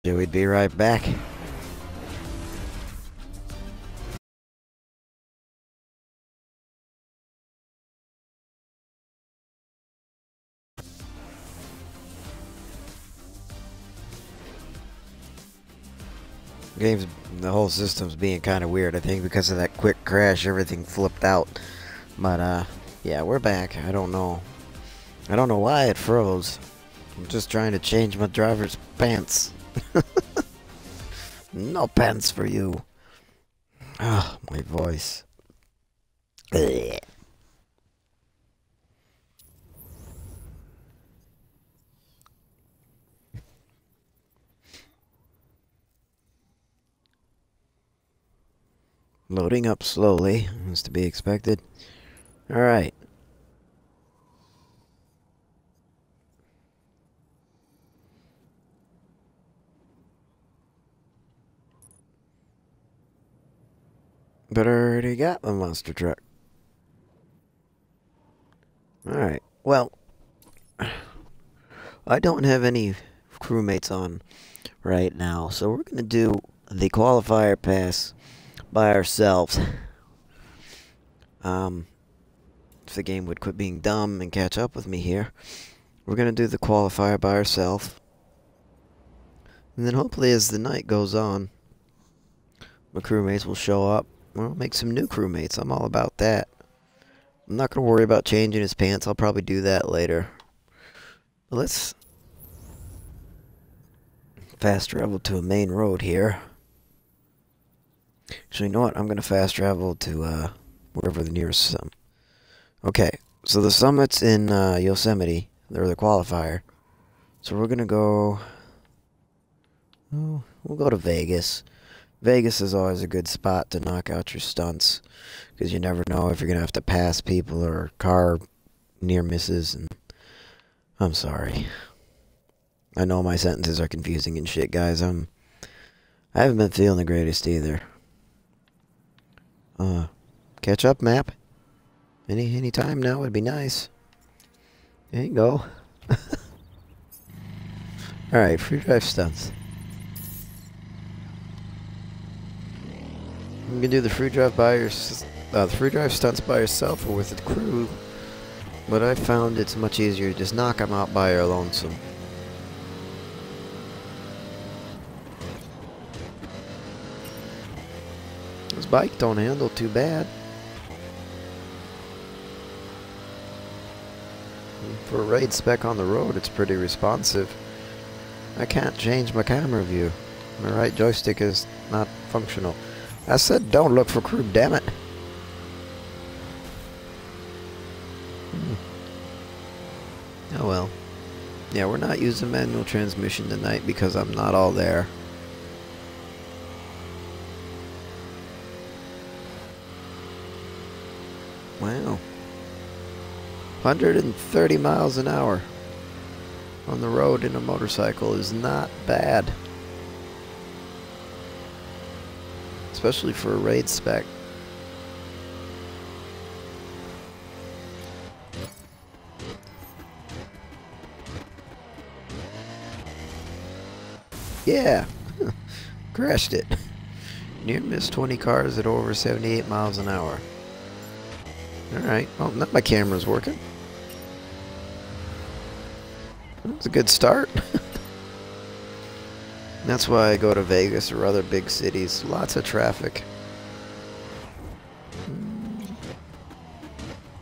We'd be right back. The whole system's being kind of weird. I think because of that quick crash, everything flipped out. But, yeah, we're back. I don't know why it froze. I'm just trying to change my driver's pants. No pants for you. Ah, my voice. Ugh. Loading up slowly, as to be expected. Alright. But I already got my monster truck. Alright, well, I don't have any crewmates on right now, so we're gonna do the qualifier pass by ourselves. If the game would quit being dumb and catch up with me here, we're gonna do the qualifier by ourselves. And then hopefully as the night goes on, my crewmates will show up. We'll make some new crewmates. I'm all about that. I'm not gonna worry about changing his pants. I'll probably do that later. But let's fast travel to a main road here. Actually, you know what? I'm gonna fast travel to wherever the nearest Okay, so the summit's in Yosemite. They're the qualifier. So we're gonna go. Oh, we'll go to Vegas. Vegas is always a good spot to knock out your stunts, because you never know if you're gonna have to pass people or car near misses. And I'm sorry. I know my sentences are confusing and shit, guys. I haven't been feeling the greatest either. Catch up map. Any time now would be nice. There you go. Alright, free drive stunts. You can do the free drive stunts by yourself or with a crew. But I found it's much easier to just knock them out by your lonesome. This bike don't handle too bad. For a raid spec on the road, it's pretty responsive. I can't change my camera view. My right joystick is not functional. I said don't look for crew, damn it. Oh well. Yeah, we're not using manual transmission tonight because I'm not all there. Wow. 130 miles an hour on the road in a motorcycle is not bad. Especially for a raid spec. Yeah. Crashed it. Near missed 20 cars at over 78 miles an hour. Alright, well, now my camera's working. That was a good start. That's why I go to Vegas or other big cities. Lots of traffic.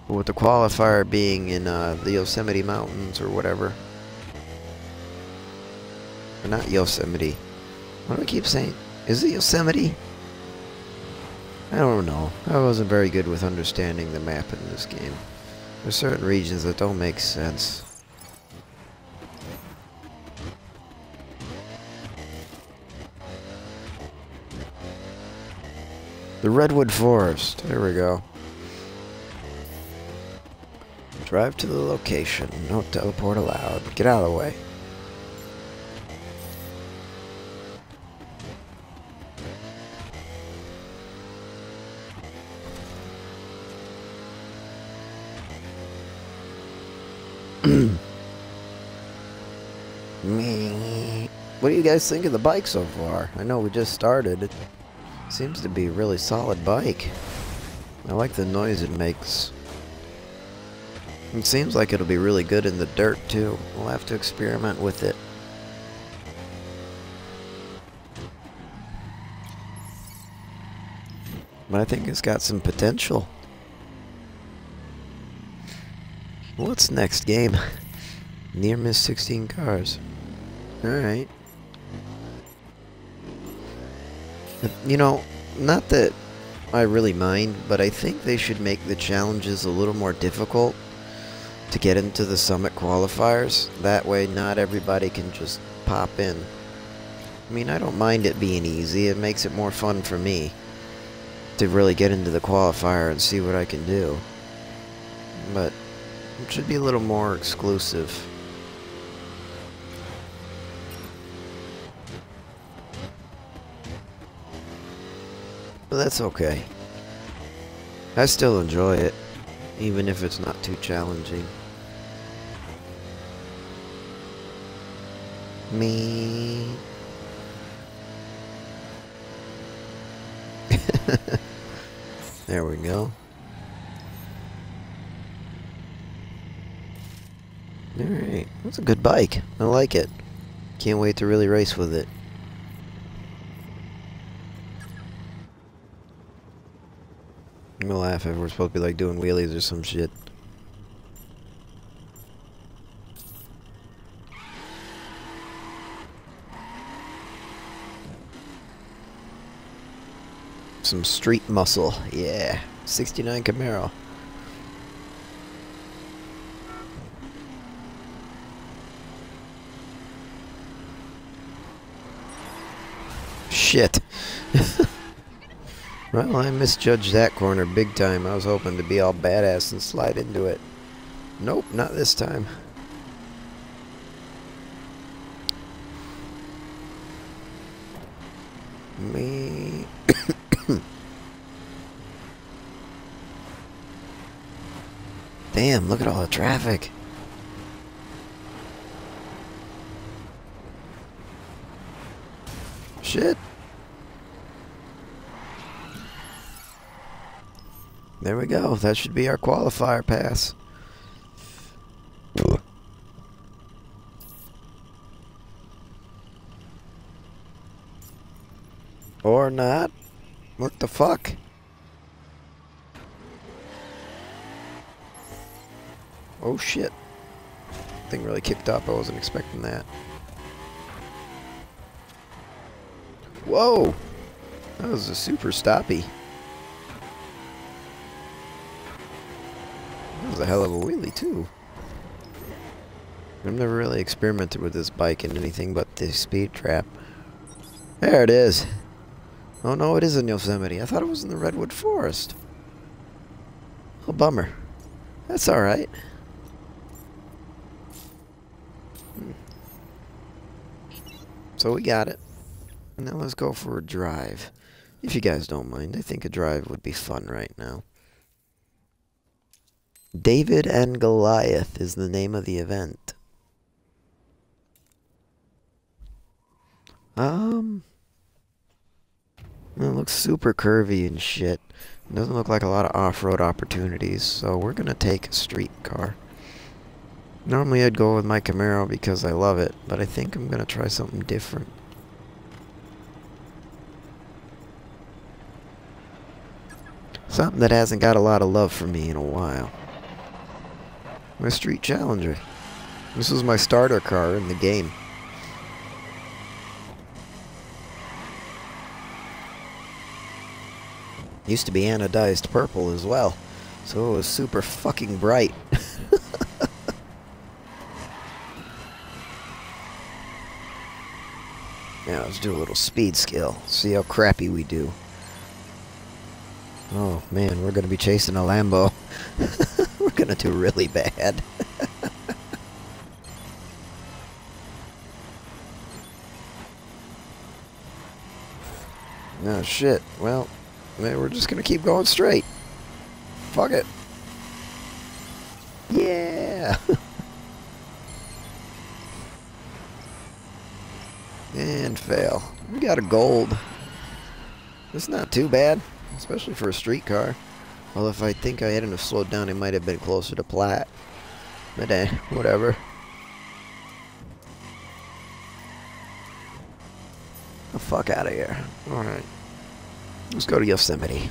With the qualifier being in the Yosemite Mountains or whatever. Or not Yosemite. What do I keep saying? Is it Yosemite? I don't know. I wasn't very good with understanding the map in this game. There's certain regions that don't make sense. The Redwood Forest. There we go. Drive to the location. No teleport allowed. Get out of the way. What do you guys think of the bike so far? I know we just started. It seems to be a really solid bike. I like the noise it makes. It seems like it'll be really good in the dirt too. We'll have to experiment with it. But I think it's got some potential. What's next game? Near miss 16 cars. Alright. You know, not that I really mind, but I think they should make the challenges a little more difficult to get into the summit qualifiers. That way not everybody can just pop in. I mean, I don't mind it being easy. It makes it more fun for me to really get into the qualifier and see what I can do. But it should be a little more exclusive. But that's okay. I still enjoy it, even if it's not too challenging. Me. There we go. Alright, that's a good bike. I like it. Can't wait to really race with it. I'm gonna laugh if we're supposed to be like doing wheelies or some shit. Some street muscle, yeah. 69 Camaro. Shit. Well, I misjudged that corner big time. I was hoping to be all badass and slide into it. Nope, not this time. Me. Damn, look at all the traffic. Shit. There we go. That should be our qualifier pass. Or not. What the fuck? Oh shit. Thing really kicked up. I wasn't expecting that. Whoa! That was a super stoppy. That was a hell of a wheelie too. I've never really experimented with this bike in anything but the speed trap. There it is. Oh no, it is in Yosemite. I thought it was in the Redwood Forest. Oh, bummer. That's alright. So we got it. And now let's go for a drive. If you guys don't mind, I think a drive would be fun right now. David and Goliath is the name of the event. It looks super curvy and shit. It doesn't look like a lot of off-road opportunities, so we're gonna take a street car. Normally I'd go with my Camaro because I love it, but I think I'm gonna try something different. Something that hasn't got a lot of love from me in a while. My Street Challenger. This is my starter car in the game. Used to be anodized purple as well, so it was super fucking bright. Now let's do a little speed skill. See how crappy we do. Oh man, we're gonna be chasing a Lambo. We're gonna do really bad. Oh shit, well, man, we're just gonna keep going straight. Fuck it. Yeah! fail. We got a gold. It's not too bad, especially for a street car. Well, if I think I hadn't have slowed down, it might have been closer to plat. But whatever. The fuck out of here. Alright. Let's go to Yosemite.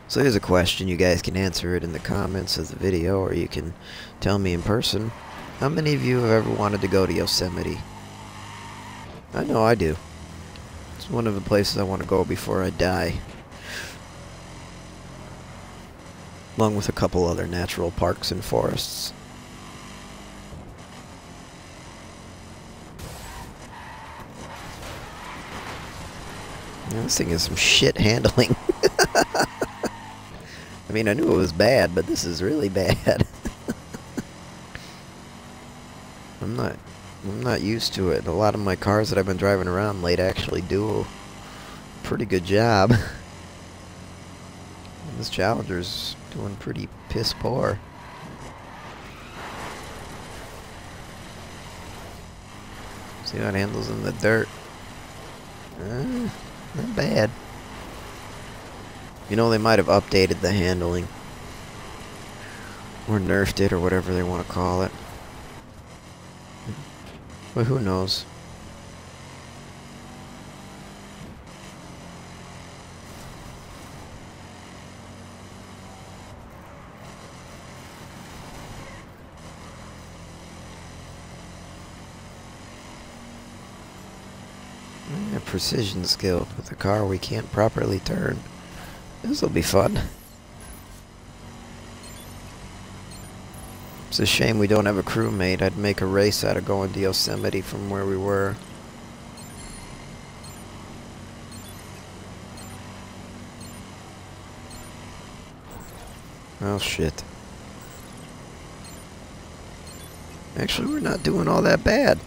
So here's a question. You guys can answer it in the comments of the video, or you can tell me in person. How many of you have ever wanted to go to Yosemite? I know I do. It's one of the places I want to go before I die. Along with a couple other natural parks and forests. Yeah, this thing has some shit handling. I mean, I knew it was bad, but this is really bad. I'm not used to it. A lot of my cars that I've been driving around late actually do a pretty good job. This Challenger's doing pretty piss poor. See how it handles in the dirt. Not bad. You know, they might have updated the handling. Or nerfed it, or whatever they want to call it. But who knows? A precision skill with a car we can't properly turn. This'll be fun. It's a shame we don't have a crewmate. I'd make a race out of going to Yosemite from where we were. Oh shit. Actually, we're not doing all that bad.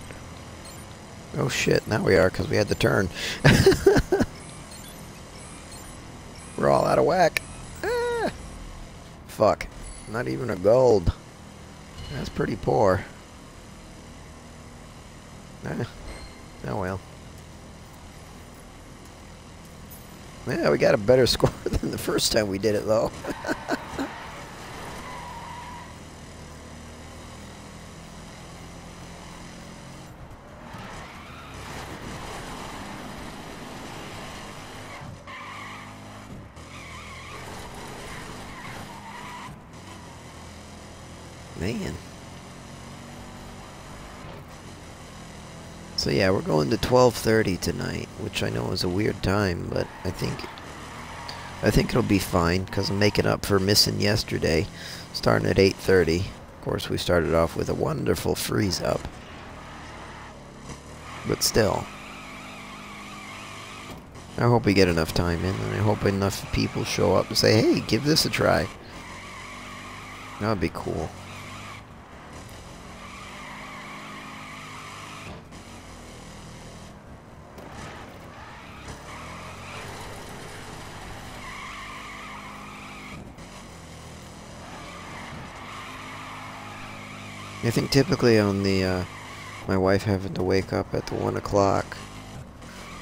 Oh shit, now we are, because we had to turn. We're all out of whack. Ah! Fuck. Not even a gold. That's pretty poor. Oh well. Yeah, we got a better score than the first time we did it, though. Man. So yeah, we're going to 12:30 tonight, which I know is a weird time, but I think it'll be fine, because I'm making up for missing yesterday, starting at 8:30. Of course, we started off with a wonderful freeze up. But still. I hope we get enough time in, and I hope enough people show up and say, hey, give this a try. That would be cool. I think typically on the, my wife having to wake up at the 1 o'clock,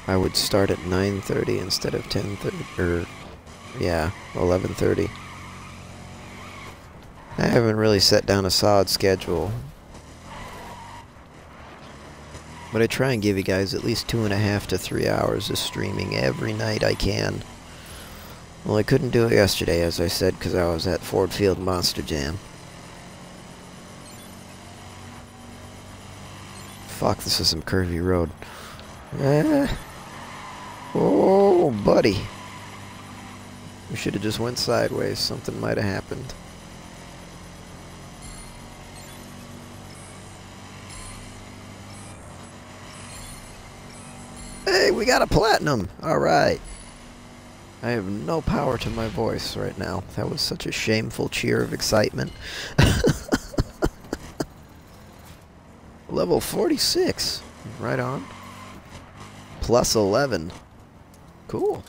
I would start at 9:30 instead of 10:30, or, yeah, 11:30. I haven't really set down a solid schedule. But I try and give you guys at least 2.5 to 3 hours of streaming every night I can. Well, I couldn't do it yesterday, as I said, because I was at Ford Field Monster Jam. Fuck, this is some curvy road. Oh, buddy. We should have just went sideways. Something might have happened. Hey, we got a platinum. Alright. I have no power to my voice right now. That was such a shameful cheer of excitement. Level 46. Right on. Plus 11. Cool.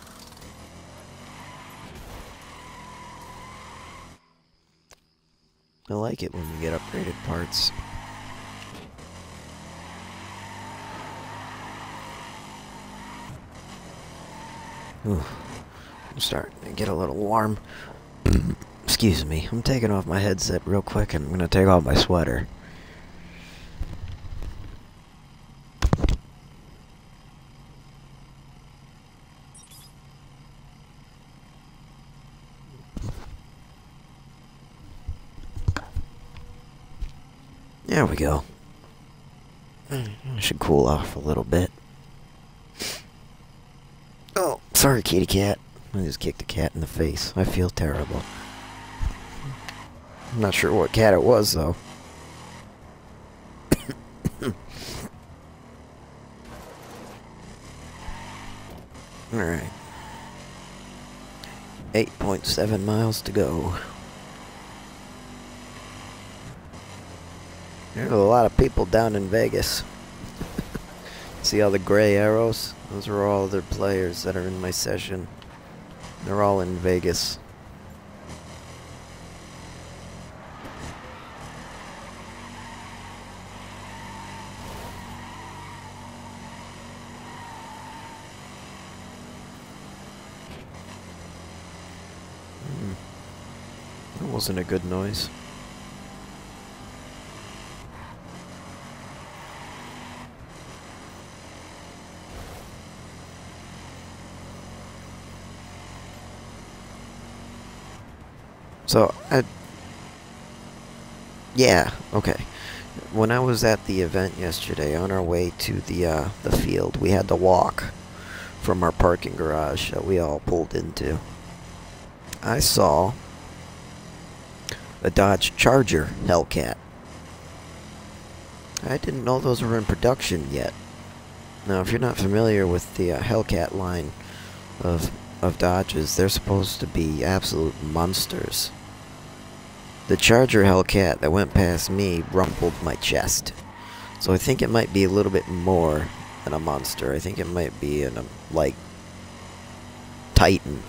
I like it when we get upgraded parts. Ooh, I'm starting to get a little warm. Excuse me. I'm taking off my headset real quick and I'm gonna take off my sweater. There we go. I should cool off a little bit. Oh, sorry, kitty cat. I just kicked a cat in the face. I feel terrible. I'm not sure what cat it was, though. Alright. 8.7 miles to go. There's a lot of people down in Vegas. See all the gray arrows? Those are all other players that are in my session. They're all in Vegas. That wasn't a good noise. So, yeah, okay. When I was at the event yesterday, on our way to the field, we had to walk from our parking garage that we all pulled into. I saw a Dodge Charger Hellcat. I didn't know those were in production yet. Now, if you're not familiar with the Hellcat line of Dodges, they're supposed to be absolute monsters. The Charger Hellcat that went past me rumpled my chest. So I think it might be a little bit more than a monster. I think it might be like Titan.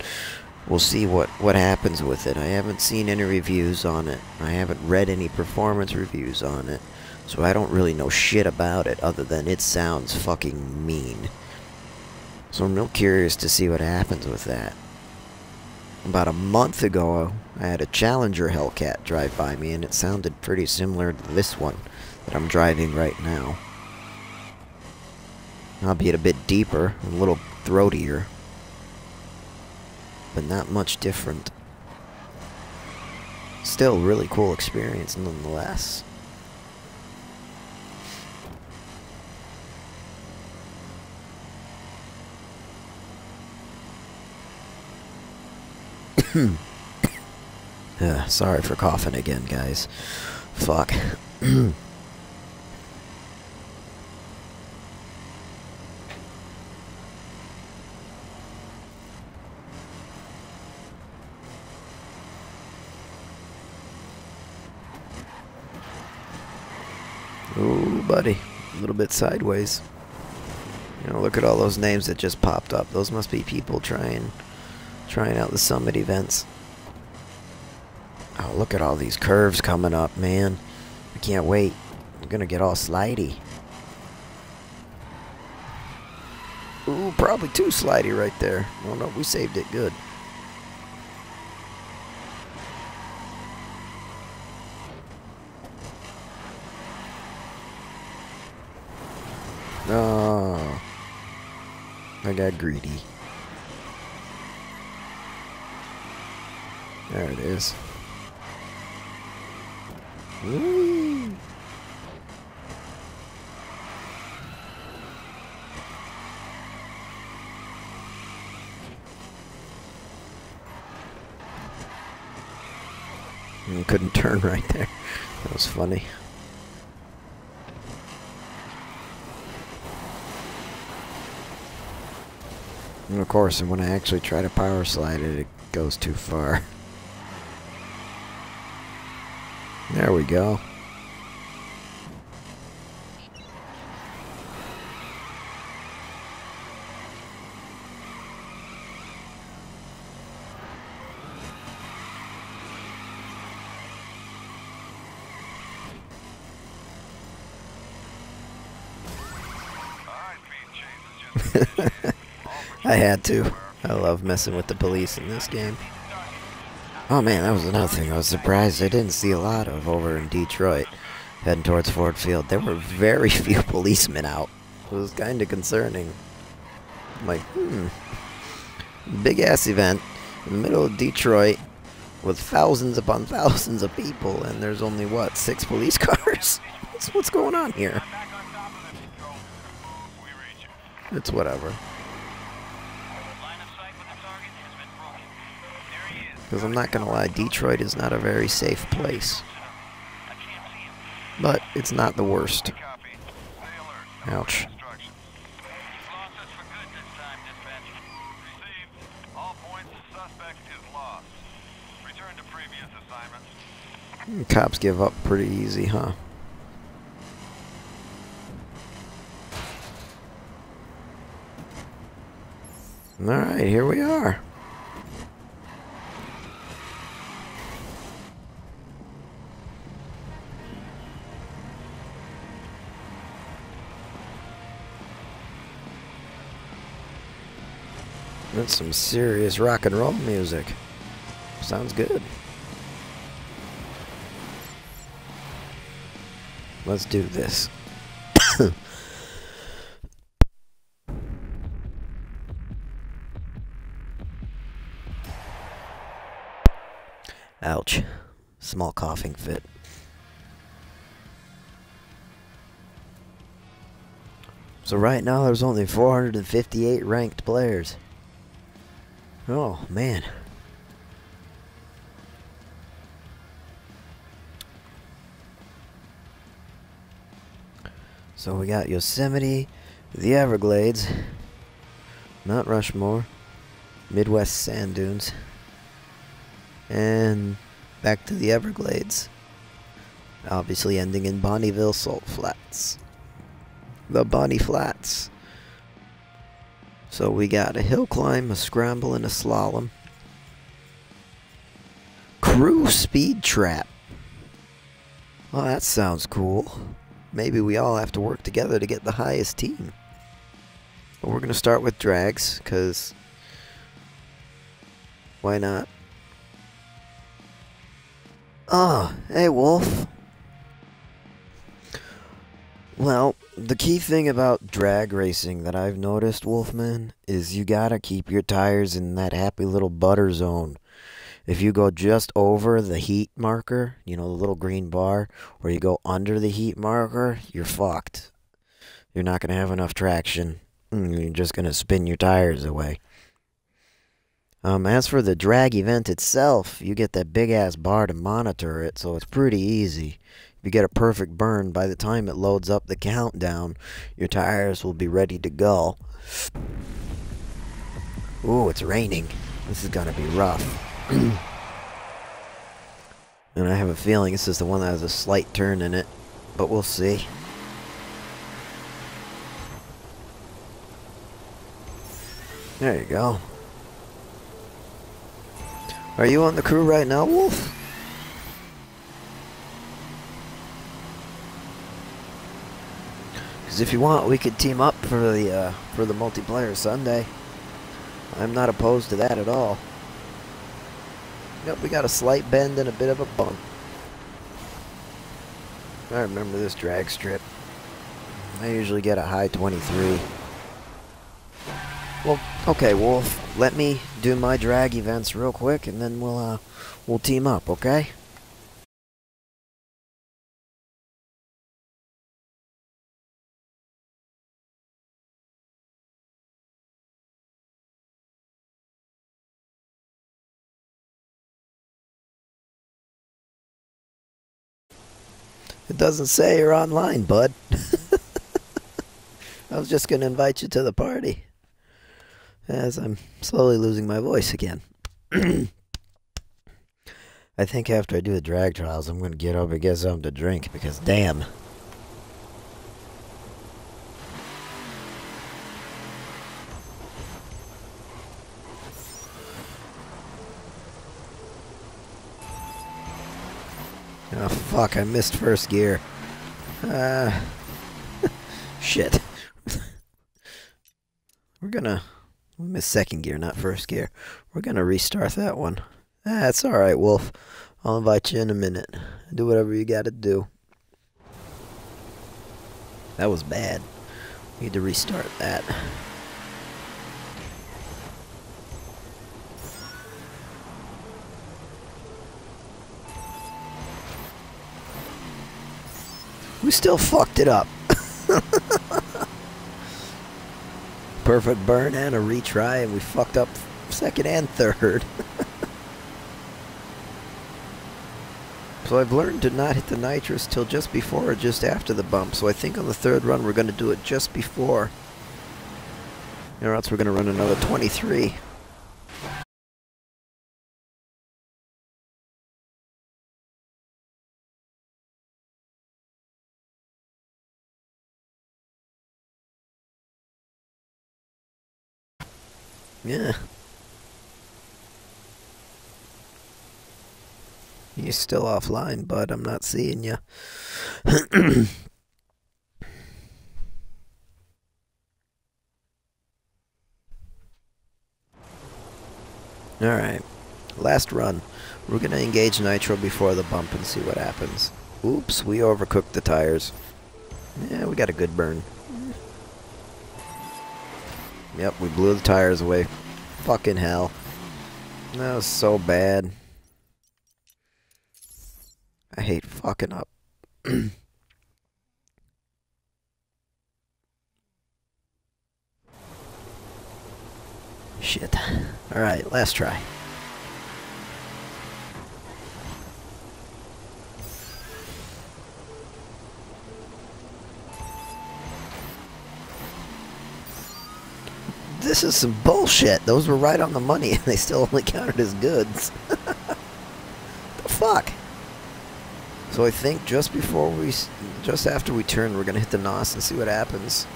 We'll see what happens with it. I haven't seen any reviews on it. I haven't read any performance reviews on it. So I don't really know shit about it other than it sounds fucking mean. So I'm real curious to see what happens with that. About a month ago, I had a Challenger Hellcat drive by me, and it sounded pretty similar to this one that I'm driving right now. Albeit a bit deeper, a little throatier, but not much different. Still really cool experience nonetheless. Sorry for coughing again, guys. Fuck. Ooh, buddy. A little bit sideways. You know, look at all those names that just popped up. Those must be people trying out the summit events. Oh, look at all these curves coming up, man. I can't wait. I'm gonna get all slidey. Ooh, probably too slidey right there. Oh no, we saved it good. Oh, I got greedy. There it is. Woo. You couldn't turn right there. That was funny. And of course, when I actually try to power slide it, it goes too far. There we go. I had to. I love messing with the police in this game. Oh man, that was another thing I was surprised I didn't see a lot of over in Detroit, heading towards Ford Field. There were very few policemen out. It was kind of concerning. I'm like, big ass event in the middle of Detroit with thousands upon thousands of people, and there's only, what, 6 police cars? What's going on here? It's whatever. Because I'm not going to lie, Detroit is not a very safe place. But it's not the worst. Ouch. Cops give up pretty easy, huh? Alright, here we are. That's some serious rock and roll music. Sounds good. Let's do this. Ouch. Small coughing fit. So right now there's only 458 ranked players. Oh, man. So we got Yosemite, the Everglades, Mount Rushmore, Midwest Sand Dunes, and back to the Everglades. Obviously ending in Bonnieville Salt Flats. The Bonnie Flats. So we got a hill climb, a scramble, and a slalom. Crew speed trap. Well, that sounds cool. Maybe we all have to work together to get the highest team. But we're going to start with drags, because why not? Oh, hey Wolf. Well, the key thing about drag racing that I've noticed, Wolfman, is you gotta keep your tires in that happy little butter zone. If you go just over the heat marker, you know, the little green bar, or you go under the heat marker, you're fucked. You're not gonna have enough traction. You're just gonna spin your tires away. As for the drag event itself, you get that big-ass bar to monitor it, so it's pretty easy. If you get a perfect burn, by the time it loads up the countdown, your tires will be ready to go. Ooh, it's raining. This is gonna be rough. And I have a feeling this is the one that has a slight turn in it, but we'll see. There you go. Are you on the crew right now, Wolf? Because if you want, we could team up for the multiplayer Sunday. I'm not opposed to that at all. Yep, we got a slight bend and a bit of a bump. I remember this drag strip. I usually get a high 23. Well, okay, Wolf. Let me do my drag events real quick, and then we'll team up, okay? It doesn't say you're online, bud. I was just gonna invite you to the party. As I'm slowly losing my voice again. I think after I do the drag trials, I'm gonna get over and get something to drink, because damn. Oh fuck, I missed first gear. Shit. We're We missed second gear, not first gear. We're gonna restart that one. That's alright, Wolf. I'll invite you in a minute. Do whatever you gotta do. That was bad. Need to restart that. We still fucked it up. Perfect burn and a retry, and we fucked up second and third. So I've learned to not hit the nitrous till just before or just after the bump. So I think on the third run we're going to do it just before. Or else we're going to run another 23. Yeah. You're still offline, bud. I'm not seeing you. Alright. Last run. We're going to engage nitro before the bump and see what happens. Oops, we overcooked the tires. Yeah, we got a good burn. Yep, we blew the tires away. Fucking hell. That was so bad. I hate fucking up. Shit. Alright, last try. This is some bullshit. Those were right on the money and they still only counted as goods. The fuck? So I think just after we turn, we're gonna hit the NOS and see what happens.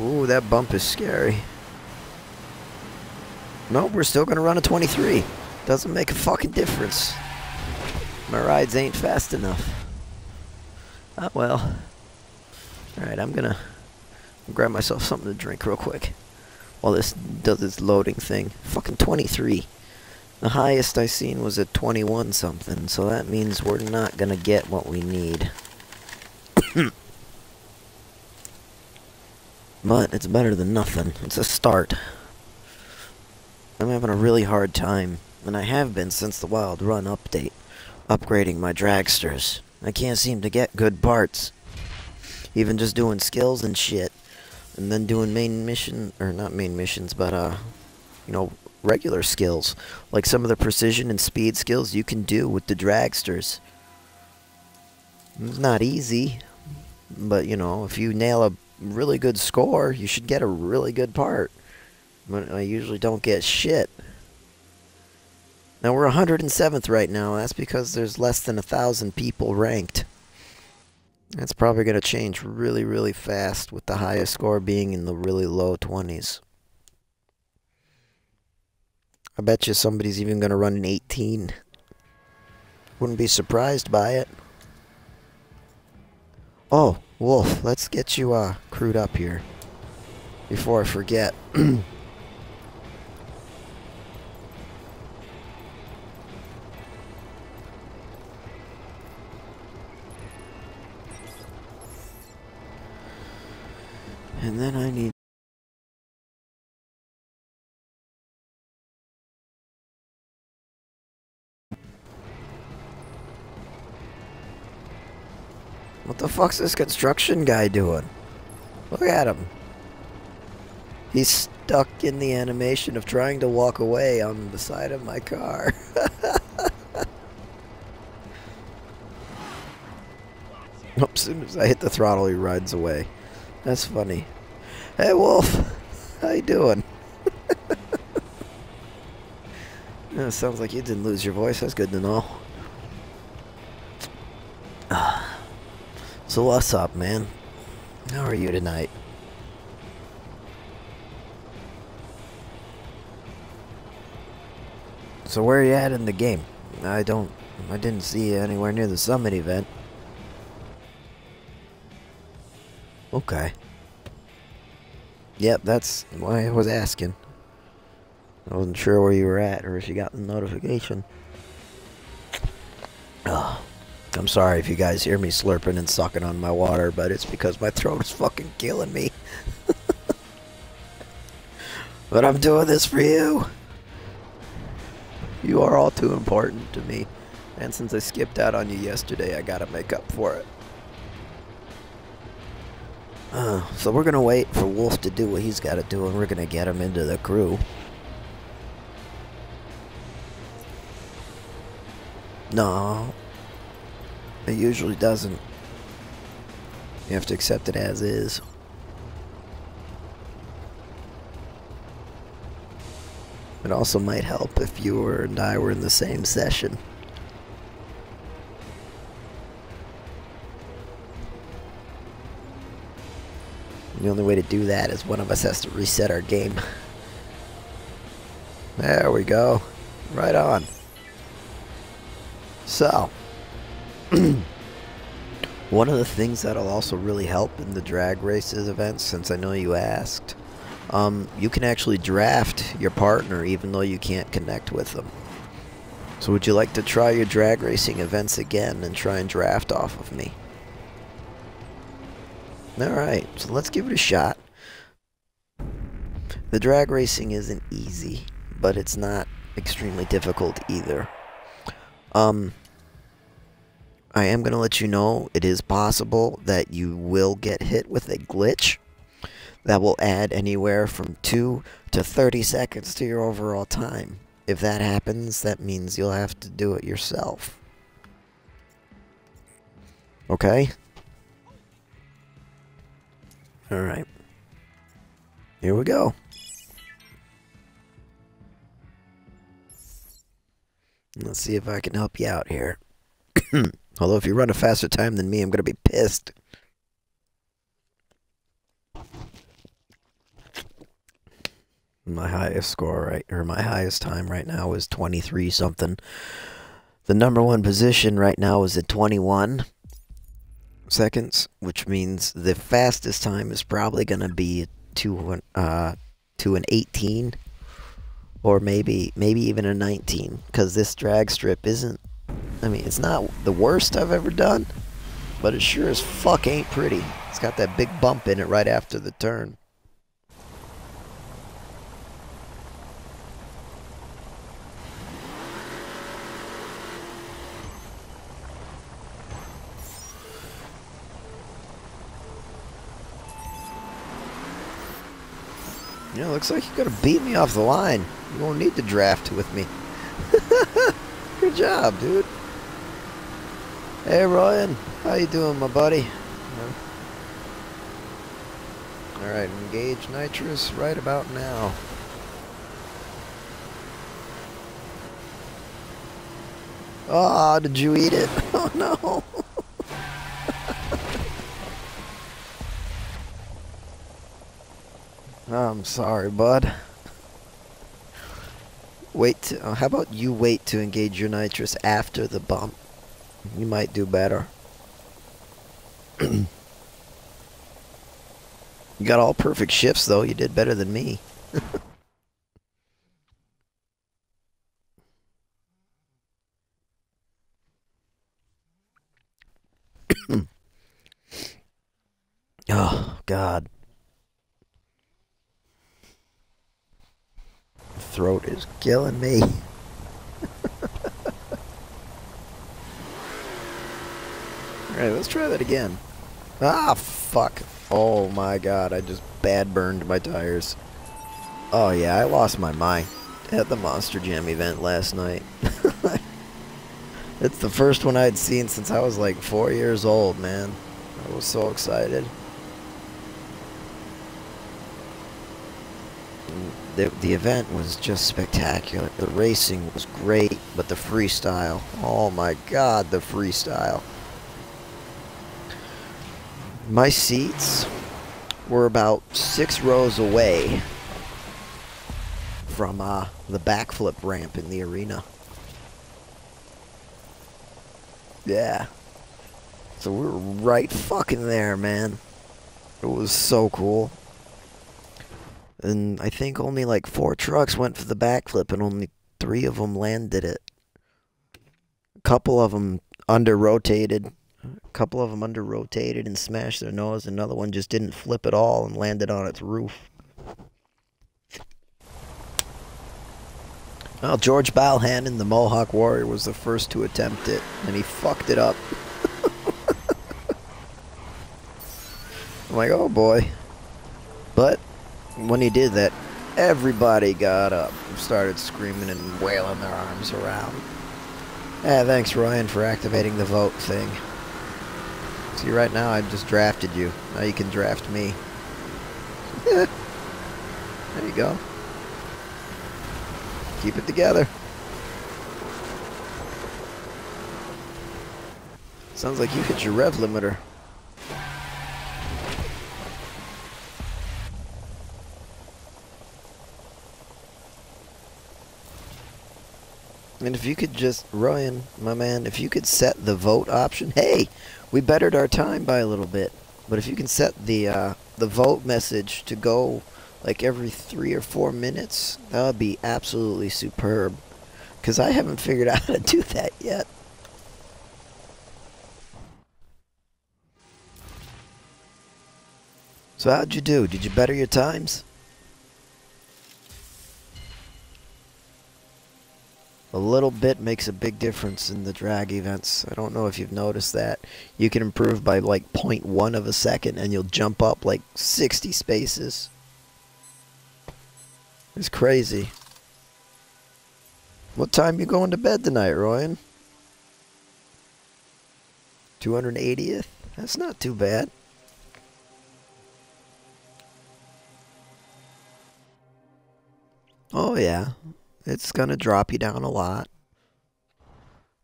Ooh, that bump is scary. Nope, we're still gonna run a 23. Doesn't make a fucking difference. My rides ain't fast enough. Ah, well. Alright, I'm gonna grab myself something to drink real quick while this does its loading thing. Fucking 23. The highest I seen was at 21 something, so that means we're not gonna get what we need. But it's better than nothing. It's a start. I'm having a really hard time, and I have been since the Wild Run update, upgrading my dragsters. I can't seem to get good parts. Even just doing skills and shit. And then doing main mission, or not main missions, but, you know, regular skills. Like some of the precision and speed skills you can do with the dragsters. It's not easy, but, you know, if you nail a really good score, you should get a really good part. But I usually don't get shit. Now, we're 107th right now. That's because there's less than 1,000 people ranked. That's probably going to change really, really fast, with the highest score being in the really low 20s. I bet you somebody's even going to run an 18. Wouldn't be surprised by it. Oh, Wolf, let's get you crewed up here before I forget. And then I need... What the fuck's this construction guy doing? Look at him. He's stuck in the animation of trying to walk away on the side of my car. As soon as I hit the throttle, he rides away. That's funny. Hey, Wolf. How you doing? Yeah, sounds like you didn't lose your voice. That's good to know. So what's up, man? How are you tonight? So where are you at in the game? I didn't see you anywhere near the summit event. Okay. Yep, that's why I was asking. I wasn't sure where you were at or if you got the notification. Oh, I'm sorry if you guys hear me slurping and sucking on my water, but it's because my throat is fucking killing me. But I'm doing this for you. You are all too important to me. And since I skipped out on you yesterday, I gotta make up for it. So we're gonna wait for Wolf to do what he's gotta do, and we're gonna get him into the crew. No, it usually doesn't. You have to accept it as is. It also might help if you and I were in the same session. The only way to do that is one of us has to reset our game. There we go. Right on. So, one of the things that'll also really help in the drag races events, since I know you asked, you can actually draft your partner even though you can't connect with them. So would you like to try your drag racing events again and try and draft off of me? Alright, so let's give it a shot. The drag racing isn't easy, but it's not extremely difficult either. I am going to let you know it is possible that you will get hit with a glitch that will add anywhere from 2 to 30 seconds to your overall time. If that happens, that means you'll have to do it yourself. Okay? Alright. Here we go. Let's see if I can help you out here. Although if you run a faster time than me, I'm going to be pissed. My highest score my highest time right now is 23 something. The number one position right now is at 21 seconds, which means the fastest time is probably going to be to an 18 or maybe even a 19, because this drag strip isn't, I mean, it's not the worst I've ever done, but it sure as fuck ain't pretty. It's got that big bump in it right after the turn. Yeah, looks like you're gonna beat me off the line. You won't need to draft with me. Good job, dude. Hey, Ryan. How you doing, my buddy? Alright, engage nitrous right about now. Oh, did you eat it? Oh, no. I'm sorry, bud. Wait, how about you wait to engage your nitrous after the bump? You might do better. You got all perfect shifts, though. You did better than me. Oh, God. Throat is killing me. Alright, let's try that again. Ah, fuck. Oh my god, I just bad burned my tires. Oh yeah, I lost my mind at the Monster Jam event last night. It's the first one I'd seen since I was like 4 years old, man. I was so excited. The event was just spectacular. The racing was great, but the freestyle, oh my god, the freestyle. My seats were about 6 rows away from the backflip ramp in the arena. Yeah. So we were right fucking there, man. It was so cool. And I think only like 4 trucks went for the backflip and only 3 of them landed it. A couple of them under-rotated. A couple of them under-rotated and smashed their nose. Another one just didn't flip at all and landed on its roof. Well, George Balhannon, the Mohawk Warrior, was the first to attempt it, and he fucked it up. I'm like, oh boy. But when he did that, everybody got up and started screaming and wailing their arms around. Yeah, thanks, Ryan, for activating the vote thing. See, right now, I just drafted you. Now you can draft me. There you go. Keep it together. Sounds like you hit your rev limiter. And if you could just, Ryan, my man, if you could set the vote option, hey, we bettered our time by a little bit. But if you can set the vote message to go like every 3 or 4 minutes, that would be absolutely superb. Because I haven't figured out how to do that yet. So how'd you do? Did you better your times? A little bit makes a big difference in the drag events. I don't know if you've noticed that. You can improve by like 0.1 of a second and you'll jump up like 60 spaces. It's crazy. What time you going to bed tonight, Ryan? 280th? That's not too bad. Oh yeah. It's gonna drop you down a lot.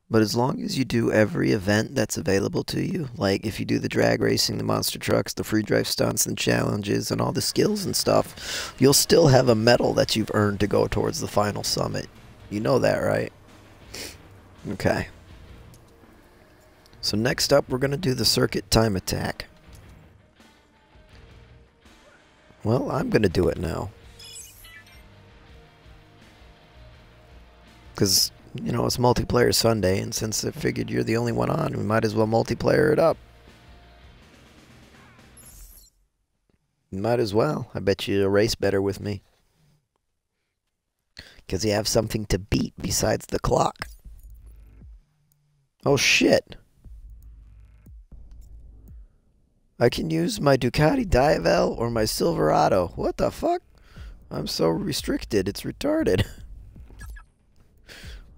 But as long as you do every event that's available to you, like if you do the drag racing, the monster trucks, the free drive stunts and challenges, and all the skills and stuff, you'll still have a medal that you've earned to go towards the final summit. You know that, right? Okay. So next up, we're gonna do the circuit time attack. Well, I'm gonna do it now. Because, you know, it's multiplayer Sunday, and since I figured you're the only one on, we might as well multiplayer it up. Might as well. I bet you'll race better with me. Because you have something to beat besides the clock. Oh, shit. I can use my Ducati Diavel or my Silverado. What the fuck? I'm so restricted. It's retarded.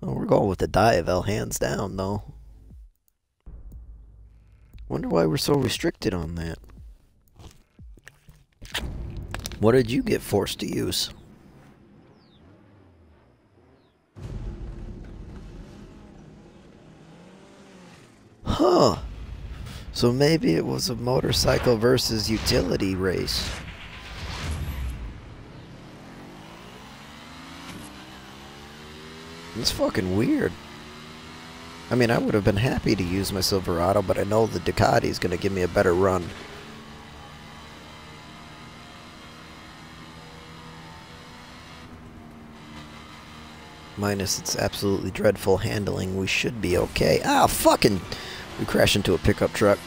Oh, we're going with the Diavel, hands down, though. Wonder why we're so restricted on that. What did you get forced to use? Huh. So maybe it was a motorcycle versus utility race. It's fucking weird. I mean, I would have been happy to use my Silverado, but I know the Ducati is going to give me a better run. Minus its absolutely dreadful handling, we should be okay. Ah, fucking... We crashed into a pickup truck.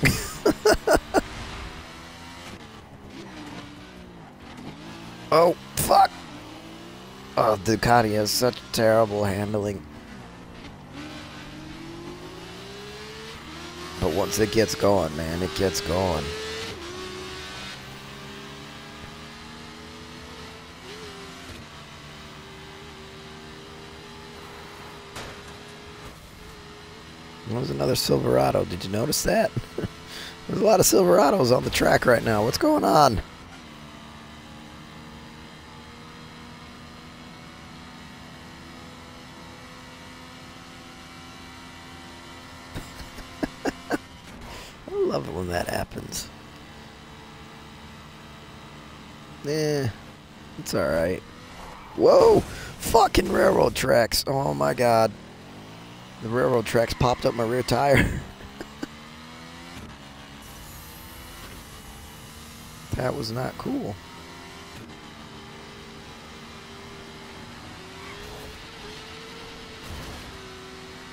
Oh, fuck! Oh, Ducati has such terrible handling. But once it gets going, man, it gets going. There's another Silverado. Did you notice that? There's a lot of Silverados on the track right now. What's going on? I love it when that happens. Eh, it's alright. Whoa! Fucking railroad tracks. Oh my god. The railroad tracks popped up my rear tire. That was not cool.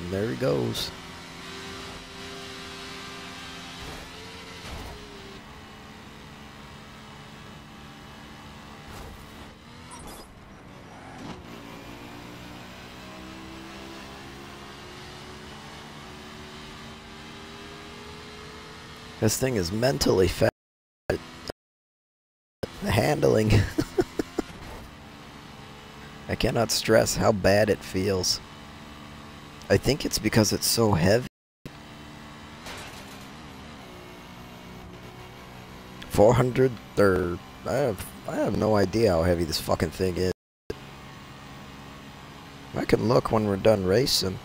And there he goes. This thing is mentally fat. The handling. I cannot stress how bad it feels. I think it's because it's so heavy. 400 or I have no idea how heavy this fucking thing is. I can look when we're done racing.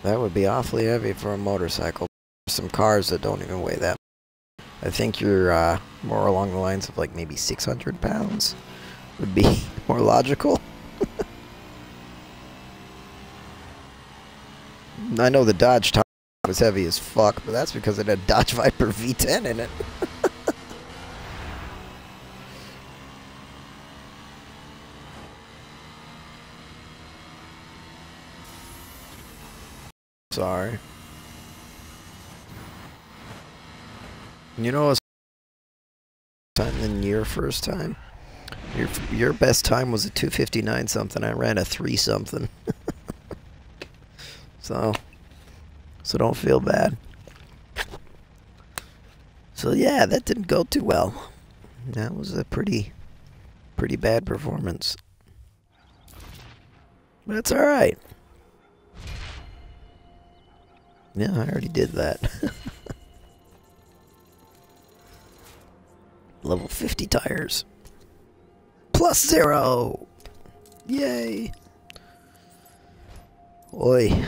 That would be awfully heavy for a motorcycle. There's some cars that don't even weigh that. I think you're more along the lines of like maybe 600 pounds would be more logical. I know the Dodge Top was heavy as fuck, but that's because it had Dodge Viper V10 in it. Sorry. You know, it's time than your first time. Your best time was a 2:59 something. I ran a 3 something. So don't feel bad. So yeah, that didn't go too well. That was a pretty bad performance. But it's all right. Yeah, I already did that. Level 50 tires. +0! Yay! Oi.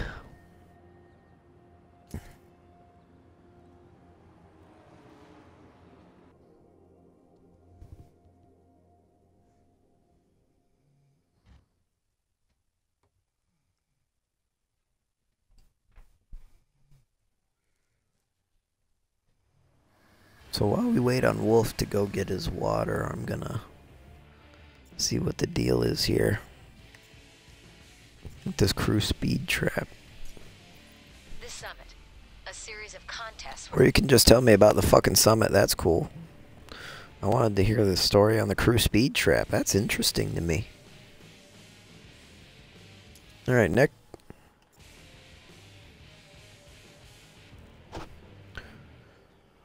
So while we wait on Wolf to go get his water, I'm gonna see what the deal is here with this crew speed trap. This summit, a series of contests. Or you can just tell me about the fucking summit, that's cool. I wanted to hear the story on the crew speed trap. That's interesting to me. Alright, Nick.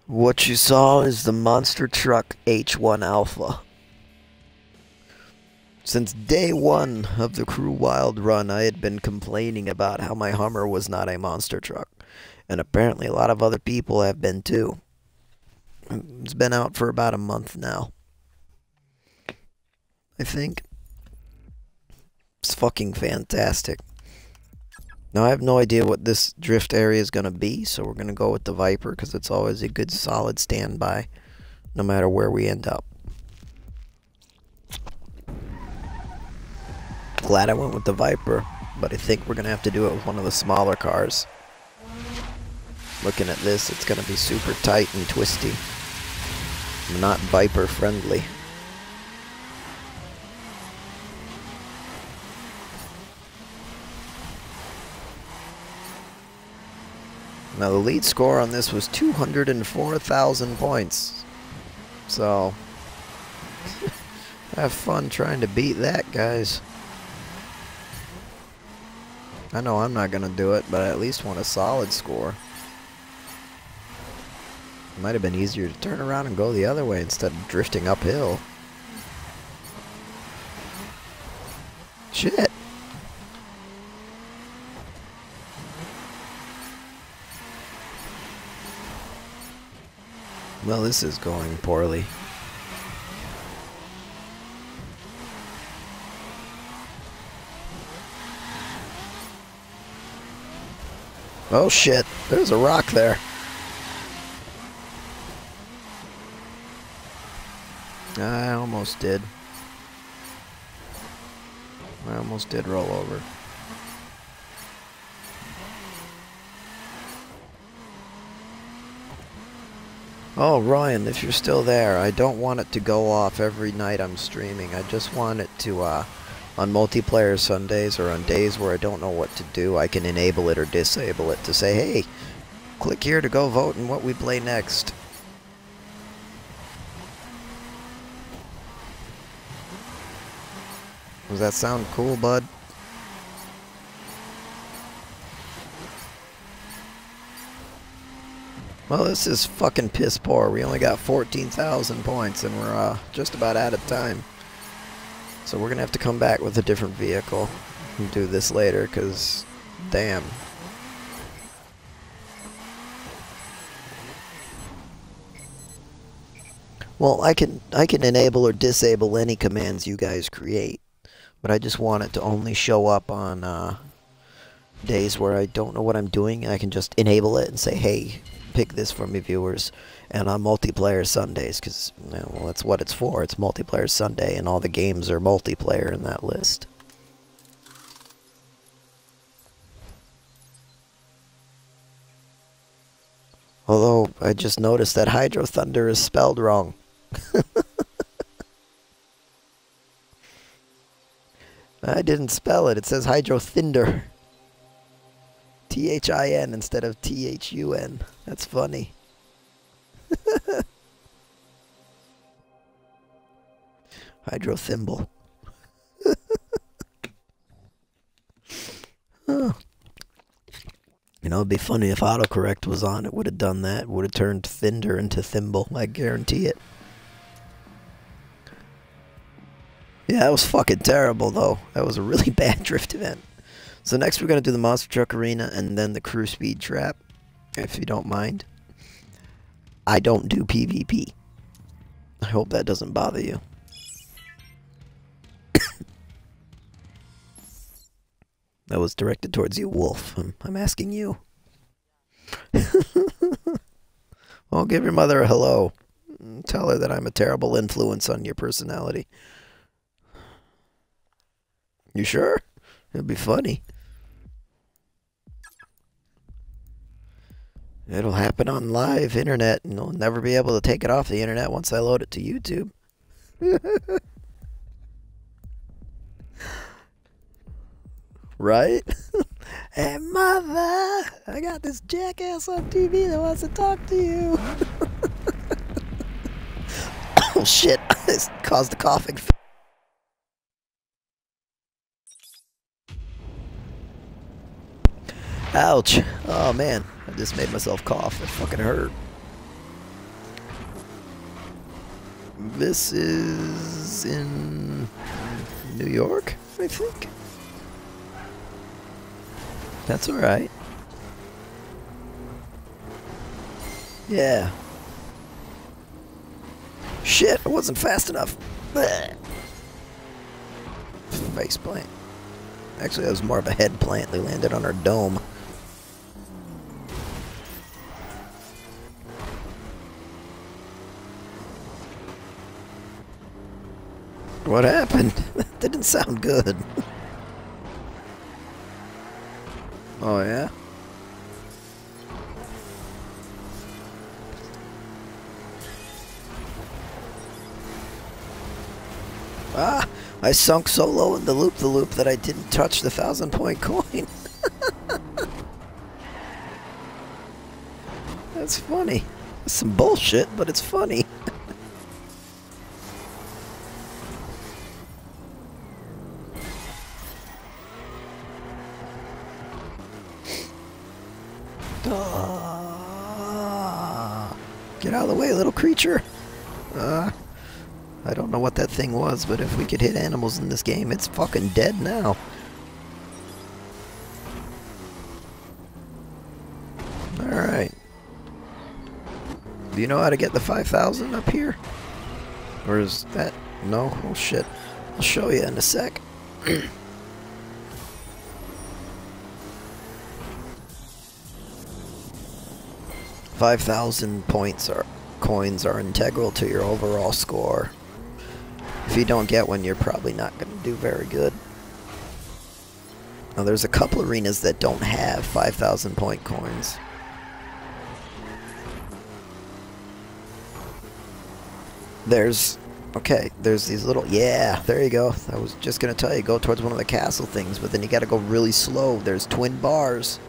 What you saw is the monster truck H1 Alpha. Since day one of the Crew Wild run, I had been complaining about how my Hummer was not a monster truck. And apparently a lot of other people have been too. It's been out for about a month now, I think. It's fucking fantastic. Now, I have no idea what this drift area is going to be, so we're going to go with the Viper, because it's always a good solid standby, no matter where we end up. Glad I went with the Viper, but I think we're going to have to do it with one of the smaller cars. Looking at this, it's going to be super tight and twisty. Not Viper friendly. Now the lead score on this was 204,000 points. So, have fun trying to beat that, guys. I know I'm not going to do it, but I at least want a solid score. It might have been easier to turn around and go the other way instead of drifting uphill. Shit. Well, this is going poorly. Oh shit, there's a rock there. I almost did. I almost did roll over. Oh, Ryan, if you're still there, I don't want it to go off every night I'm streaming. I just want it to On multiplayer Sundays or on days where I don't know what to do, I can enable it or disable it to say, hey, click here to go vote in what we play next. Does that sound cool, bud? Well, this is fucking piss poor. We only got 14,000 points and we're just about out of time. So we're gonna have to come back with a different vehicle and do this later, cause damn. Well, I can enable or disable any commands you guys create, but I just want it to only show up on days where I don't know what I'm doing. I can just enable it and say, hey, pick this for me, viewers. And on multiplayer Sundays, because, well, that's what it's for. It's multiplayer Sunday, and all the games are multiplayer in that list. Although, I just noticed that Hydro Thunder is spelled wrong. I didn't spell it. It says Hydro Thinder. T-H-I-N instead of T-H-U-N. That's funny. Hydro Thimble. Oh. You know, it'd be funny if autocorrect was on. It would have done that. Would have turned Thinder into Thimble. I guarantee it. Yeah, that was fucking terrible, though. That was a really bad drift event. So next we're going to do the Monster Truck Arena and then the Crew Speed Trap, if you don't mind. I don't do PvP. I hope that doesn't bother you. That was directed towards you, Wolf. I'm asking you. Well, give your mother a hello. Tell her that I'm a terrible influence on your personality. You sure? It'd be funny. It'll happen on live internet, and you'll never be able to take it off the internet once I load it to YouTube. Right? Hey, mother! I got this jackass on TV that wants to talk to you. Oh, shit. This caused a coughing fit. Ouch. Oh, man. I just made myself cough. It fucking hurt. This is in New York, I think. That's alright. Yeah. Shit, I wasn't fast enough. Face plant. Actually, that was more of a head plant. They landed on our dome. What happened? That didn't sound good. Oh, yeah? Ah! I sunk so low in the loop that I didn't touch the 1,000-point coin. That's funny. That's some bullshit, but it's funny. Get out of the way, little creature. I don't know what that thing was, but if we could hit animals in this game, it's fucking dead now. Alright. Do you know how to get the 5,000 up here? Or is that... No? Oh shit. I'll show you in a sec. 5,000 points or coins are integral to your overall score. If you don't get one, you're probably not going to do very good. Now, there's a couple arenas that don't have 5,000 point coins. There's Okay, there's these little... Yeah, there you go. I was just gonna tell you, go towards one of the castle things, but then you gotta go really slow. There's twin bars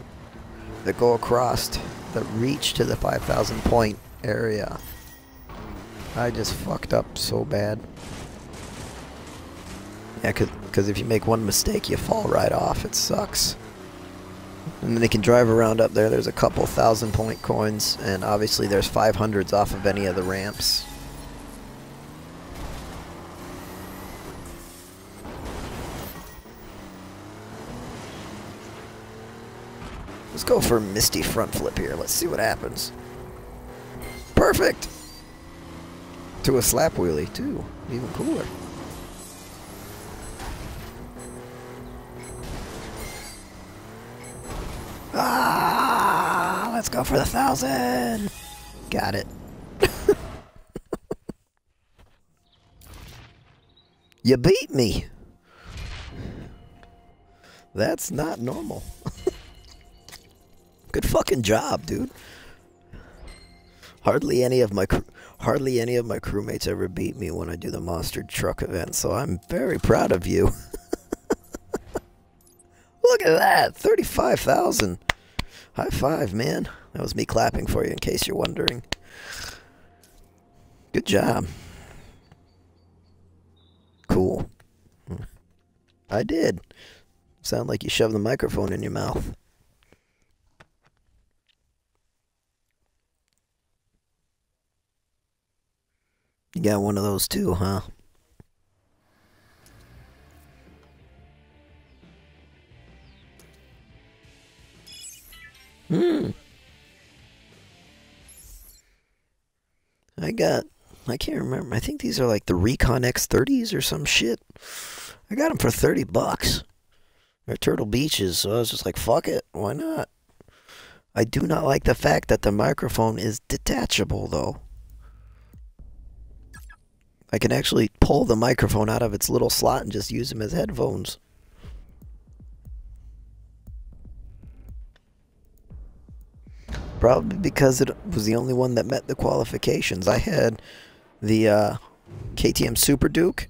that go across that reach to the 5,000 point area. I just fucked up so bad. Yeah, because if you make one mistake, you fall right off. It sucks. And then you can drive around up there. There's a couple 1,000 point coins, and obviously there's 500s off of any of the ramps. Let's go for a Misty front flip here. Let's see what happens. Perfect! To a slap wheelie, too. Even cooler. Ah! Let's go for the 1,000! Got it. You beat me! That's not normal. Good fucking job, dude. Hardly any of my crewmates ever beat me when I do the monster truck event, so I'm very proud of you. Look at that, 35,000. High five, man. That was me clapping for you, in case you're wondering. Good job. Cool. I did. Sound like you shoved the microphone in your mouth. You got one of those too, huh? I can't remember. I think these are like the Recon X30s or some shit. I got them for 30 bucks. They're Turtle Beaches, so I was just like, fuck it, why not? I do not like the fact that the microphone is detachable, though. I can actually pull the microphone out of its little slot and just use them as headphones. Probably because it was the only one that met the qualifications. I had the KTM Super Duke.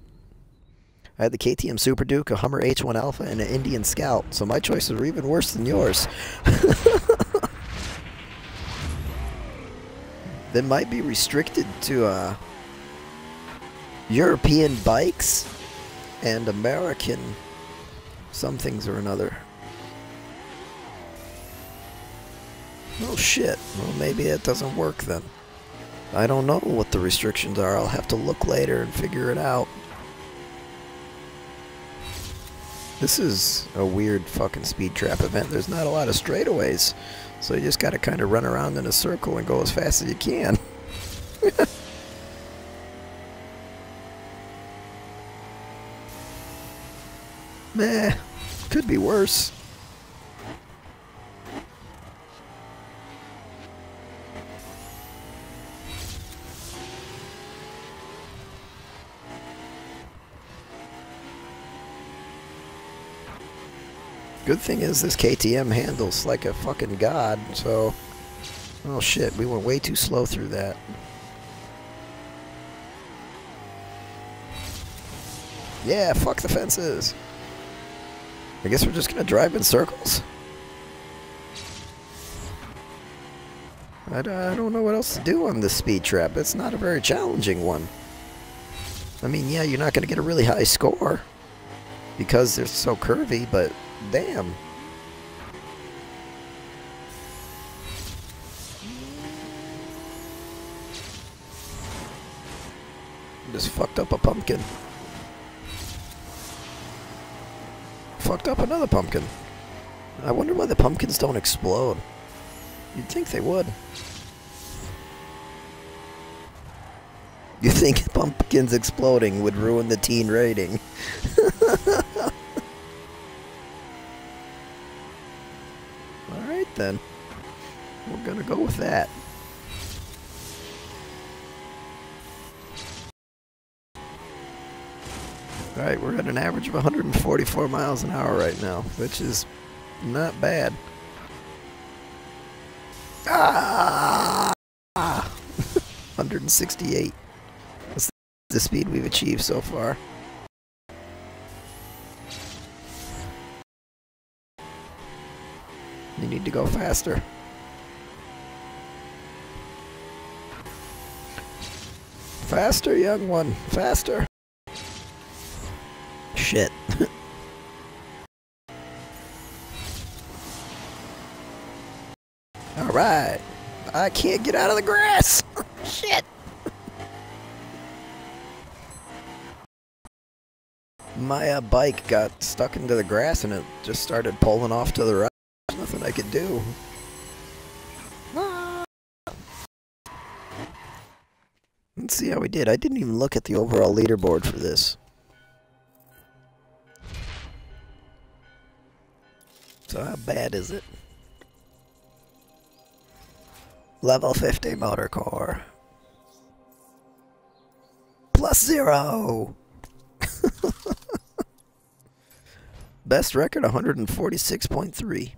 I had the KTM Super Duke, a Hummer H1 Alpha, and an Indian Scout. So my choices were even worse than yours. They might be restricted to European bikes and American some things or another. Oh shit, well maybe it doesn't work then. I don't know what the restrictions are. I'll have to look later and figure it out. This is a weird fucking speed trap event. There's not a lot of straightaways, so you just gotta kind of run around in a circle and go as fast as you can. Meh, could be worse. Good thing is this KTM handles like a fucking god, so... Oh shit, we went way too slow through that. Yeah, fuck the fences. I guess we're just gonna drive in circles? I don't know what else to do on this speed trap. It's not a very challenging one. I mean, yeah, you're not gonna get a really high score because they're so curvy, but damn. Just fucked up a pumpkin. Fucked up another pumpkin. I wonder why the pumpkins don't explode. You'd think they would. You think pumpkins exploding would ruin the teen rating? Alright then. We're gonna go with that. Alright, we're at an average of 144 miles an hour right now, which is not bad. Ah! 168. This the speed we've achieved so far. You need to go faster. Faster, young one. Faster. Shit. Alright. I can't get out of the grass. Shit. My bike got stuck into the grass and it just started pulling off to the right. There's nothing I could do. Let's see how we did. I didn't even look at the overall leaderboard for this. So how bad is it? Level 50 motor core. +0! Best record 146.3.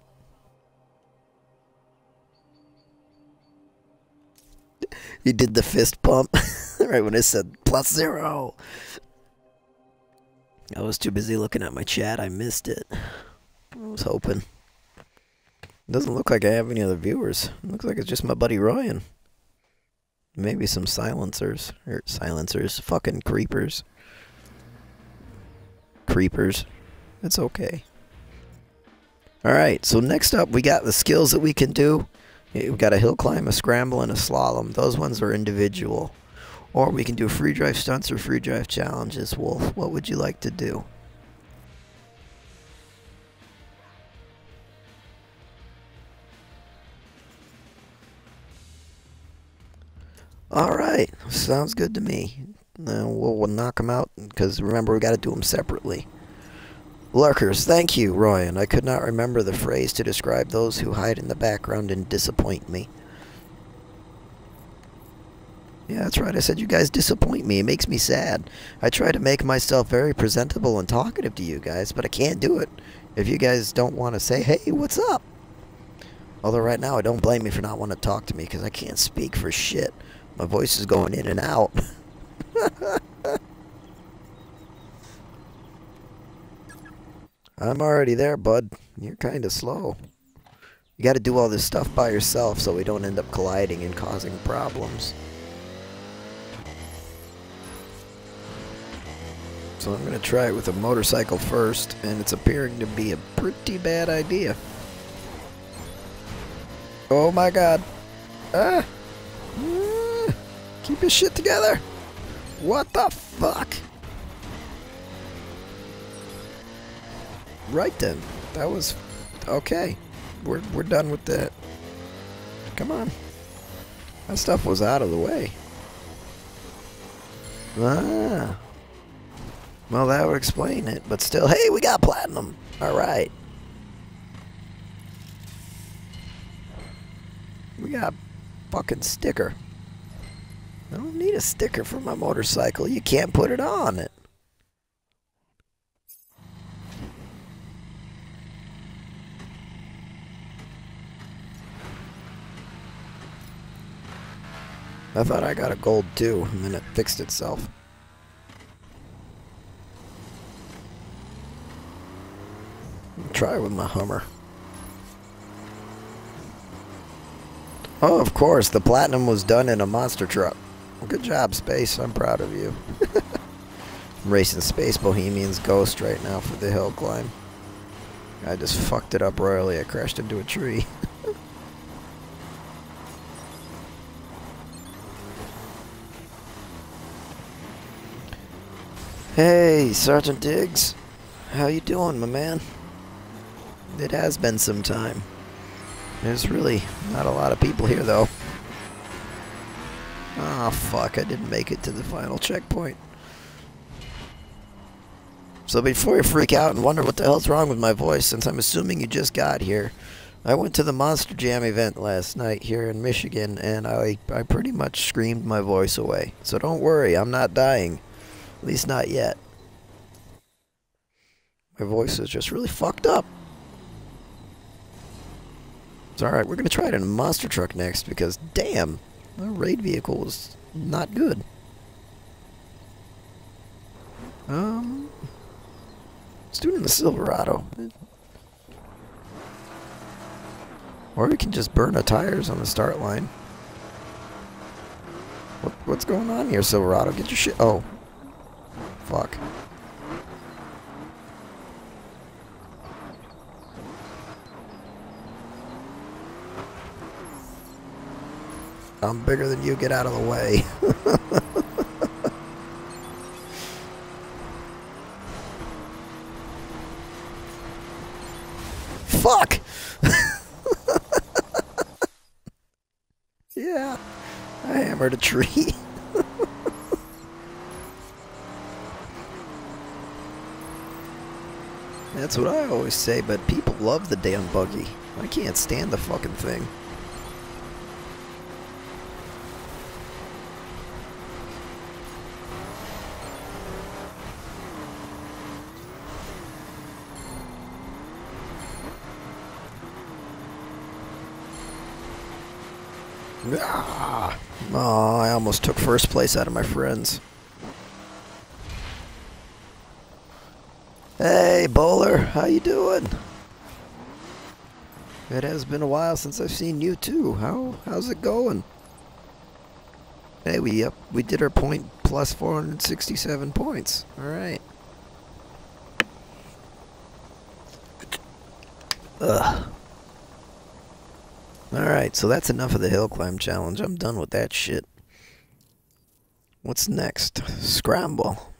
You did the fist pump right when it said +0. I was too busy looking at my chat, I missed it. I was hoping. It doesn't look like I have any other viewers. It looks like it's just my buddy Ryan. Maybe some silencers. Or silencers. Fucking creepers. Creepers. It's okay. Alright, so next up we got the skills that we can do. We've got a hill climb, a scramble, and a slalom. Those ones are individual. Or we can do free drive stunts or free drive challenges. Wolf, what would you like to do? Alright, sounds good to me. Now we'll knock them out, because remember we got to do them separately. Lurkers, thank you, Ryan. I could not remember the phrase to describe those who hide in the background and disappoint me. Yeah, that's right. I said you guys disappoint me. It makes me sad. I try to make myself very presentable and talkative to you guys, but I can't do it if you guys don't want to say, hey, what's up? Although right now I don't blame you for not wanting to talk to me, because I can't speak for shit. My voice is going in and out. I'm already there, bud. You're kind of slow. You got to do all this stuff by yourself so we don't end up colliding and causing problems. So I'm going to try it with a motorcycle first, and it's appearing to be a pretty bad idea. Oh my god. Ah! Keep your shit together. What the fuck? Right then. That was... okay. We're done with that. Come on. That stuff was out of the way. Ah. Well, that would explain it. But still, hey, we got platinum. Alright. We got a fucking sticker. I don't need a sticker for my motorcycle. You can't put it on it. I thought I got a gold too, and then it fixed itself. Try with my Hummer. Oh, of course, the platinum was done in a monster truck. Good job, Space. I'm proud of you. I'm racing Space Bohemian's Ghost right now for the hill climb. I just fucked it up royally. I crashed into a tree. Hey, Sergeant Diggs. How you doing, my man? It has been some time. There's really not a lot of people here, though. Ah, fuck, I didn't make it to the final checkpoint. So before you freak out and wonder what the hell's wrong with my voice, since I'm assuming you just got here, I went to the Monster Jam event last night here in Michigan, and I pretty much screamed my voice away. So don't worry, I'm not dying. At least not yet. My voice is just really fucked up. It's alright, we're going to try it in a monster truck next, because damn, our raid vehicle was not good. Let's do it in the Silverado. Or we can just burn our tires on the start line. What's going on here, Silverado? Get your shit. Oh. Fuck. I'm bigger than you. Get out of the way. Fuck! Yeah. I hammered a tree. That's what I always say, but people love the damn buggy. I can't stand the fucking thing. Ah. Oh, I almost took first place out of my friends. Hey, Bowler, how you doing? It has been a while since I've seen you too. How's it going? Hey, we did our point plus 467 points. All right. Ugh. Alright, so that's enough of the hill climb challenge. I'm done with that shit. What's next? Scramble.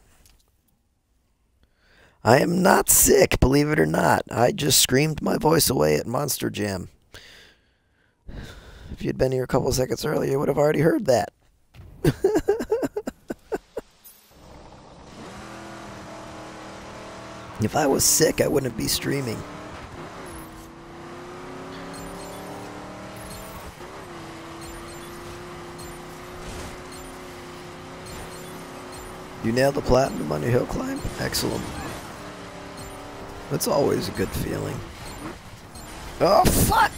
I am not sick, believe it or not. I just screamed my voice away at Monster Jam. If you'd been here a couple seconds earlier, you would have already heard that. If I was sick, I wouldn't be streaming. You nailed the platinum on your hill climb? Excellent. That's always a good feeling. Oh, fuck!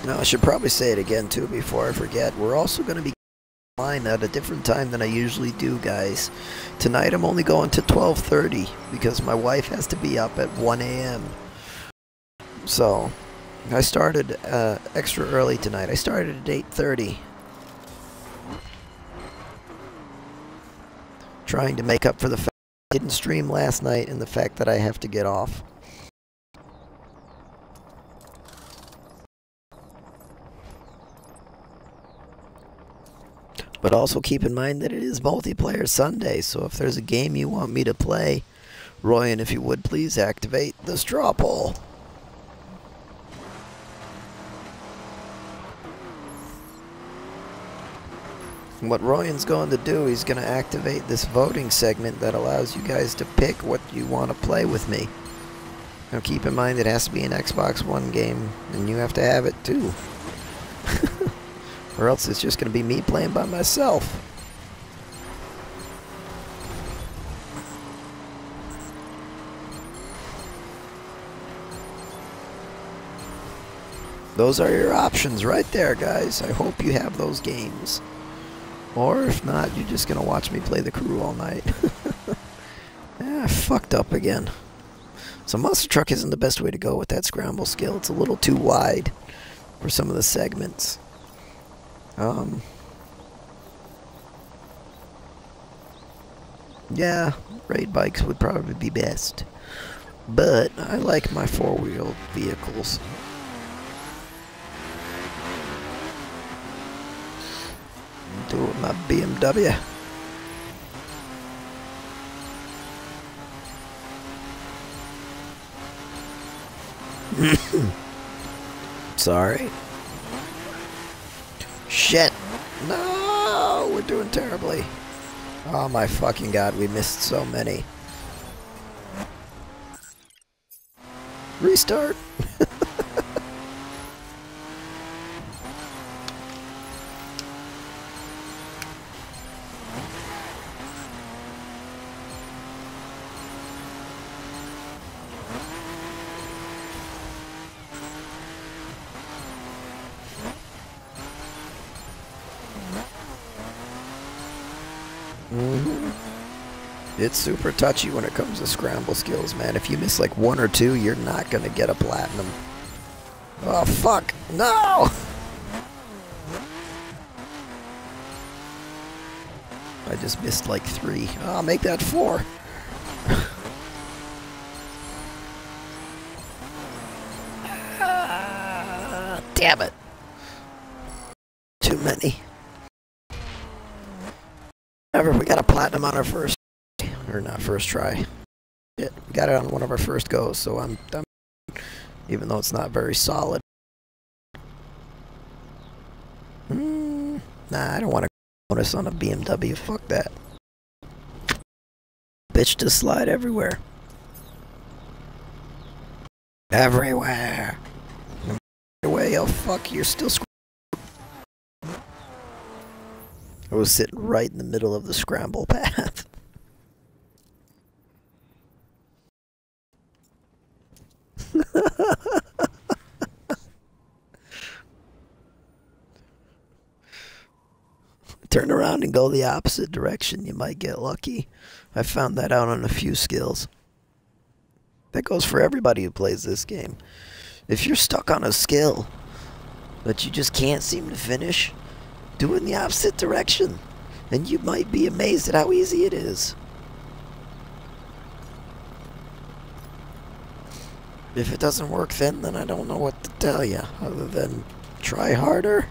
No, I should probably say it again, too, before I forget. We're also going to be line at a different time than I usually do, guys. Tonight I'm only going to 12:30 because my wife has to be up at 1 a.m. So I started extra early tonight. I started at 8:30, trying to make up for the fact I didn't stream last night and the fact that I have to get off. But also keep in mind that it is multiplayer Sunday, so if there's a game you want me to play, Roy, and if you would please activate the straw poll. And what Royan's going to do, he's going to activate this voting segment that allows you guys to pick what you want to play with me. Now keep in mind it has to be an Xbox One game, and you have to have it too. Or else it's just going to be me playing by myself. Those are your options right there, guys. I hope you have those games. Or if not, you're just going to watch me play the crew all night. I fucked up again. So Monster Truck isn't the best way to go with that scramble skill. It's a little too wide for some of the segments. Yeah, raid bikes would probably be best. But I like my four-wheel vehicles. Do it with my BMW. Sorry. Shit. No, we're doing terribly. Oh my fucking god, we missed so many. Restart. Hmm. It's super touchy when it comes to scramble skills, man. If you miss like one or two, you're not gonna get a platinum. Oh, fuck. No! I just missed like 3. I'll make that 4. Damn it. Too many. However, we got a platinum on our first, or not first try. We got it on one of our first goes, so I'm even though it's not very solid. Nah, I don't want to bonus on a BMW. Fuck that. Bitch, just slide everywhere. Everywhere. Away, oh fuck, you're still I was sitting right in the middle of the scramble path. Turn around and go the opposite direction. You might get lucky. I found that out on a few skills. That goes for everybody who plays this game. If you're stuck on a skill that you just can't seem to finish, do it in the opposite direction. And you might be amazed at how easy it is. If it doesn't work then I don't know what to tell you, other than try harder.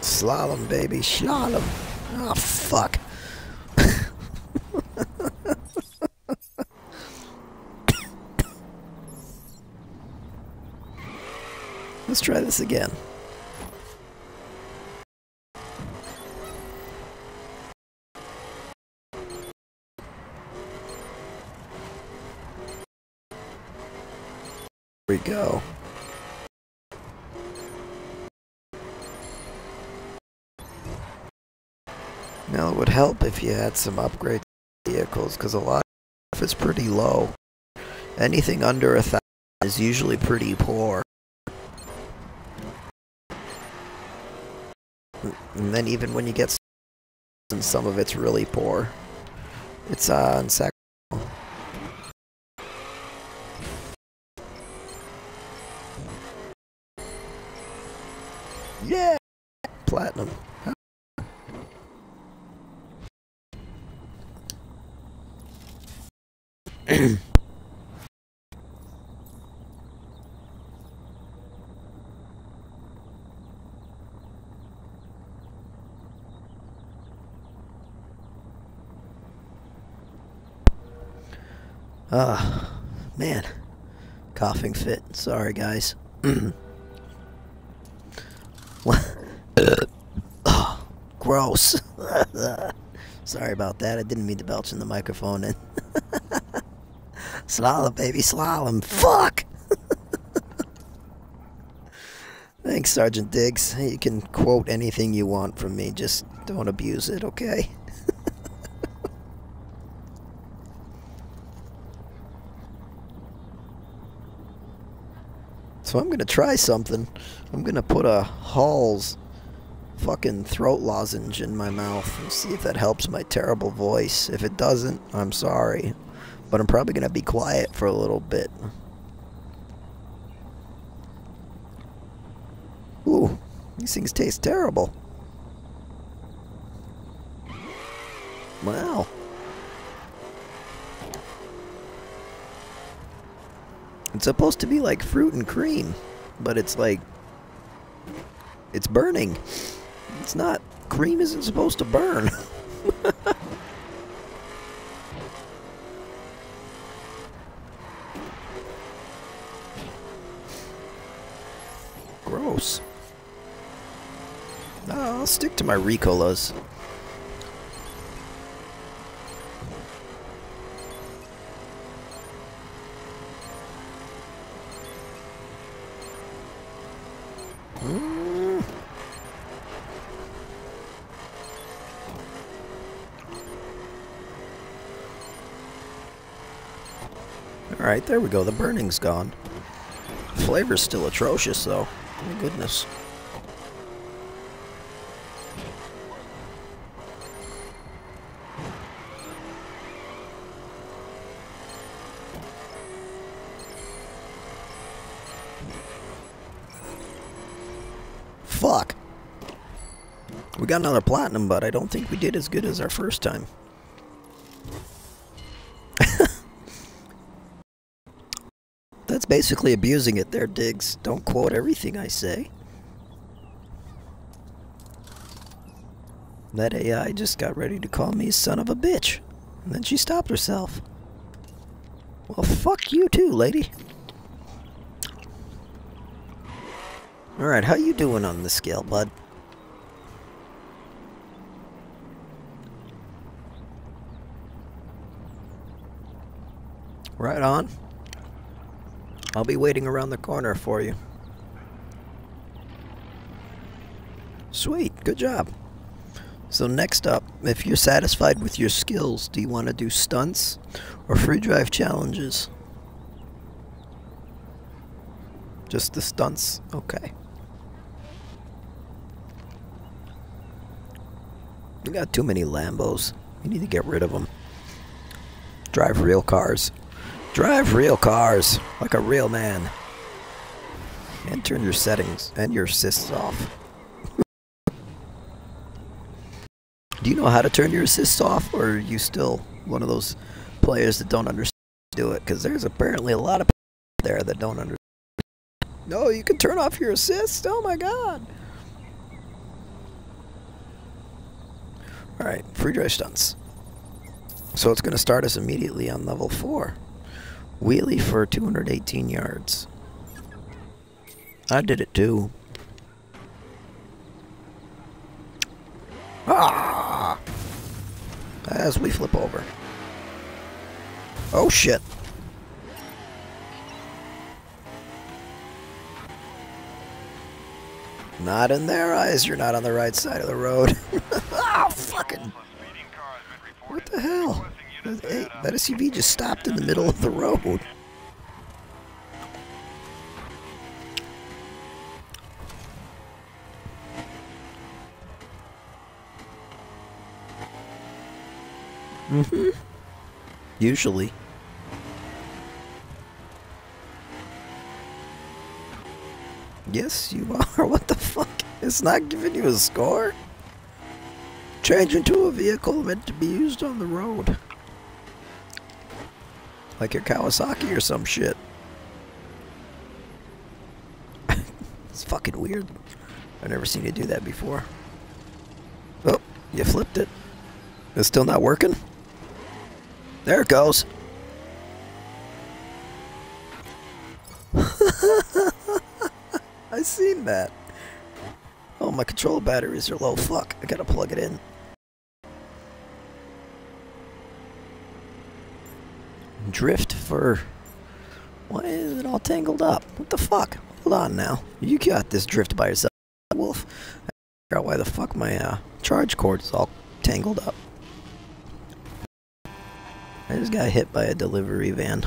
Slalom, baby, slalom. Oh, fuck. Let's try this again. Here we go. Now it would help if you had some upgrade vehicles, because a lot of it's pretty low. Anything under 1,000 is usually pretty poor. And then even when you get some of it's really poor. It's on Sacramento. Yeah! Platinum. Man. Coughing fit. Sorry, guys. Oh, gross. Sorry about that. I didn't mean to belch in the microphone. And slalom, baby, slalom. Fuck! Thanks, Sergeant Diggs. You can quote anything you want from me. Just don't abuse it, okay? So I'm gonna try something. I'm gonna put a Hall's fucking throat lozenge in my mouth and see if that helps my terrible voice. If it doesn't, I'm sorry. But I'm probably gonna be quiet for a little bit. Ooh, these things taste terrible. Wow. It's supposed to be like fruit and cream, but it's like, it's burning. It's not. Cream isn't supposed to burn. Gross. No, I'll stick to my Ricolas. Alright, there we go. The burning's gone. Flavor's still atrocious, though. My goodness. Fuck. We got another platinum, but I don't think we did as good as our first time. That's basically abusing it there, Diggs. Don't quote everything I say. That AI just got ready to call me son of a bitch. And then she stopped herself. Well, fuck you too, lady. Alright, how you doing on the scale, bud? Right on. I'll be waiting around the corner for you. Sweet, good job. So next up, if you're satisfied with your skills, do you want to do stunts or free drive challenges? Just the stunts? Okay. We got too many Lambos. We need to get rid of them. Drive real cars. Drive real cars like a real man. And turn your settings and your assists off. Do you know how to turn your assists off, or are you still one of those players that don't understand how to do it? Because there's apparently a lot of people there that don't understand. No, you can turn off your assists? Oh my god. Alright, free drive stunts. So it's going to start us immediately on level 4. Wheelie for 218 yards. I did it too. Ah! As we flip over. Oh shit. Not in their eyes, you're not on the right side of the road. Oh, fucking... What the hell? Hey, that SUV just stopped in the middle of the road. Mm-hmm. Usually. Yes, you are. What the fuck? It's not giving you a score? Change into a vehicle meant to be used on the road. Like your Kawasaki or some shit. It's fucking weird. I've never seen you do that before. Oh, you flipped it. It's still not working? There it goes. I seen that. Oh, my controller batteries are low. Fuck, I gotta plug it in. Drift for... Why is it all tangled up? What the fuck? Hold on now. You got this drift by yourself, Wolf. I figure out why the fuck my charge cord is all tangled up. I just got hit by a delivery van.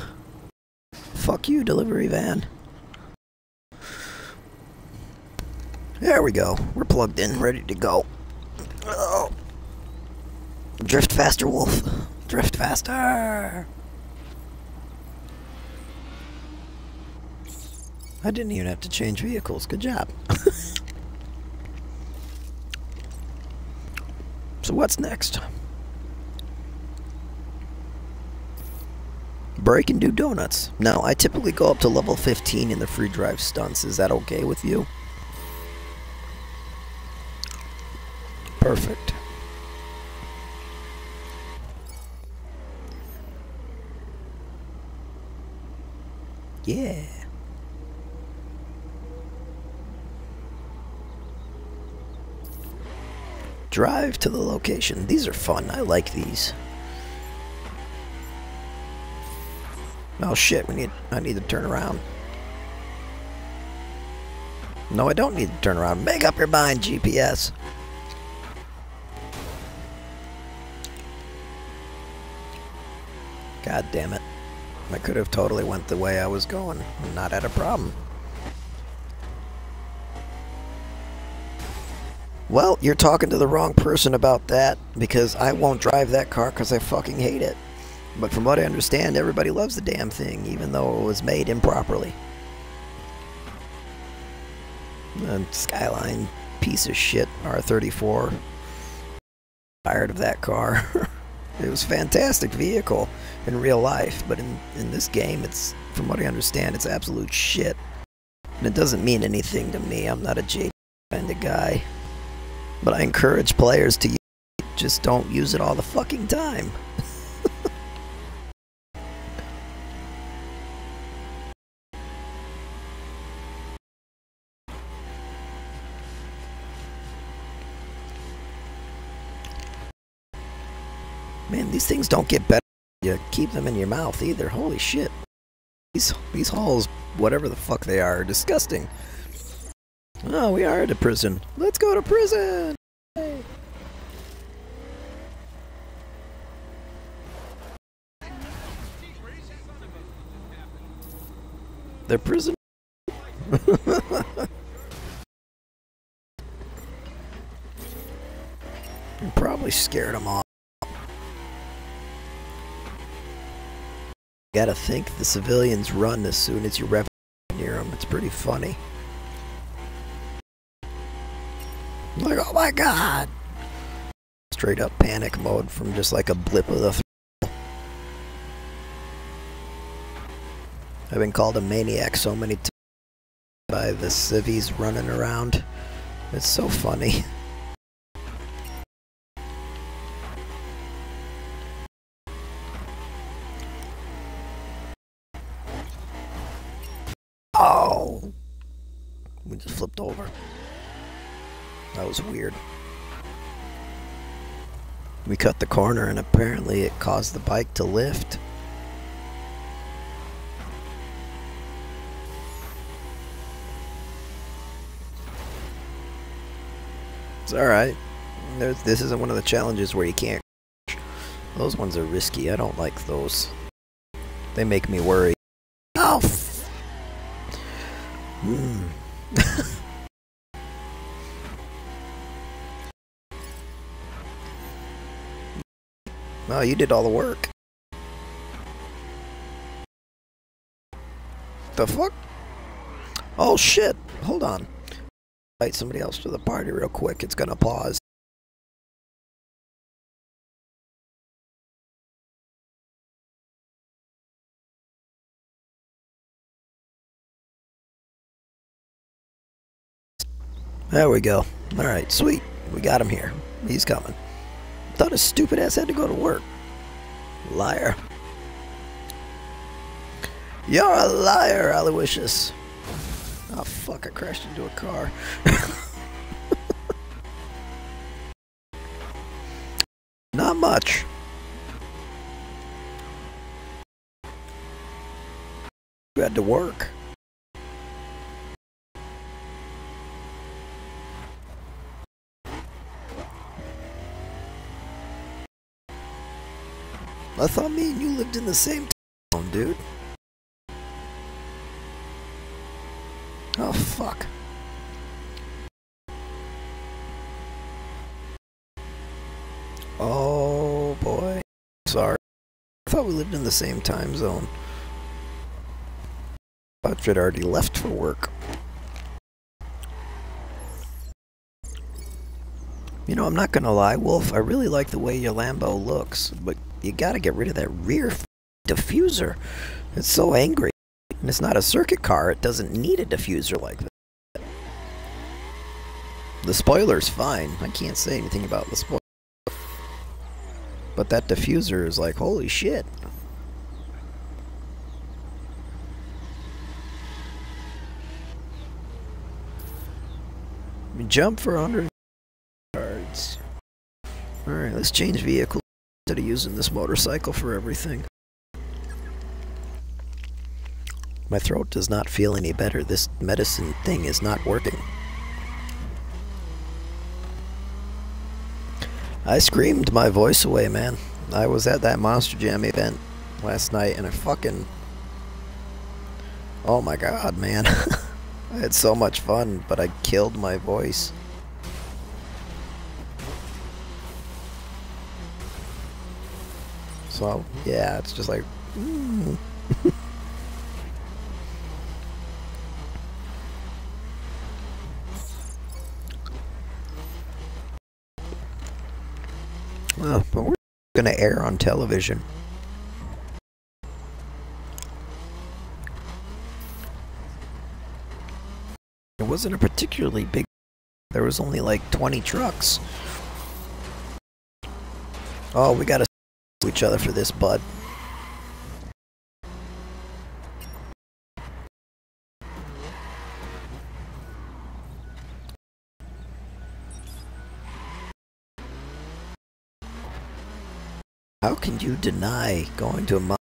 Fuck you, delivery van. There we go. We're plugged in, ready to go. Oh. Drift faster, Wolf. Drift faster. I didn't even have to change vehicles. Good job. So what's next? Break and do donuts. Now, I typically go up to level 15 in the free drive stunts. Is that okay with you? Perfect. Yeah. Drive to the location. These are fun. I like these. Oh shit, I need to turn around. No, I don't need to turn around. Make up your mind, GPS. God damn it. I could have totally went the way I was going and not had a problem. Well, you're talking to the wrong person about that, because I won't drive that car because I fucking hate it. But from what I understand, everybody loves the damn thing, even though it was made improperly. And Skyline, piece of shit, R34. Tired of that car. It was a fantastic vehicle in real life, but in this game, it's, from what I understand, it's absolute shit. And it doesn't mean anything to me. I'm not a J kind of guy. But I encourage players to use it. Just don't use it all the fucking time. Man, these things don't get better. You keep them in your mouth either. Holy shit. These halls, whatever the fuck they are disgusting. Oh, we are at a prison. Let's go to prison! Hey. They're prison. You probably scared them off. Gotta think the civilians run as soon as you rev near them. It's pretty funny. Like, oh my god! Straight up panic mode from just like a blip of the I've been called a maniac so many times by the civvies running around. It's so funny. Oh! We just flipped over. That was weird. We cut the corner and apparently it caused the bike to lift. It's alright. This isn't one of the challenges where you can't. Those ones are risky. I don't like those. They make me worry. Oh! Oh, you did all the work. The fuck? Oh shit! Hold on. Invite somebody else to the party real quick. It's gonna pause. There we go. Alright, sweet. We got him here. He's coming. Thought his stupid ass had to go to work. Liar. You're a liar, Aloysius. Oh fuck, I crashed into a car. Not much. You had to work. I thought me and you lived in the same town, dude. Oh, fuck. Oh, boy. Sorry. I thought we lived in the same time zone. I thought you'd already left for work. You know, I'm not gonna lie, Wolf, I really like the way your Lambo looks, but you gotta get rid of that rear diffuser. It's so angry. And it's not a circuit car, it doesn't need a diffuser like that. The spoiler's fine, I can't say anything about the spoiler. But that diffuser is like, holy shit. Jump for 100 cards. Alright, let's change vehicle instead of using this motorcycle for everything. My throat does not feel any better. This medicine thing is not working. I screamed my voice away, man. I was at that Monster Jam event last night and I fucking Oh my god, man. I had so much fun, but I killed my voice. So, yeah, it's just like... Well, but we're gonna air on television. It wasn't a particularly big... There was only like 20 trucks. Oh, we gotta each other for this, bud. How can you deny going to a mom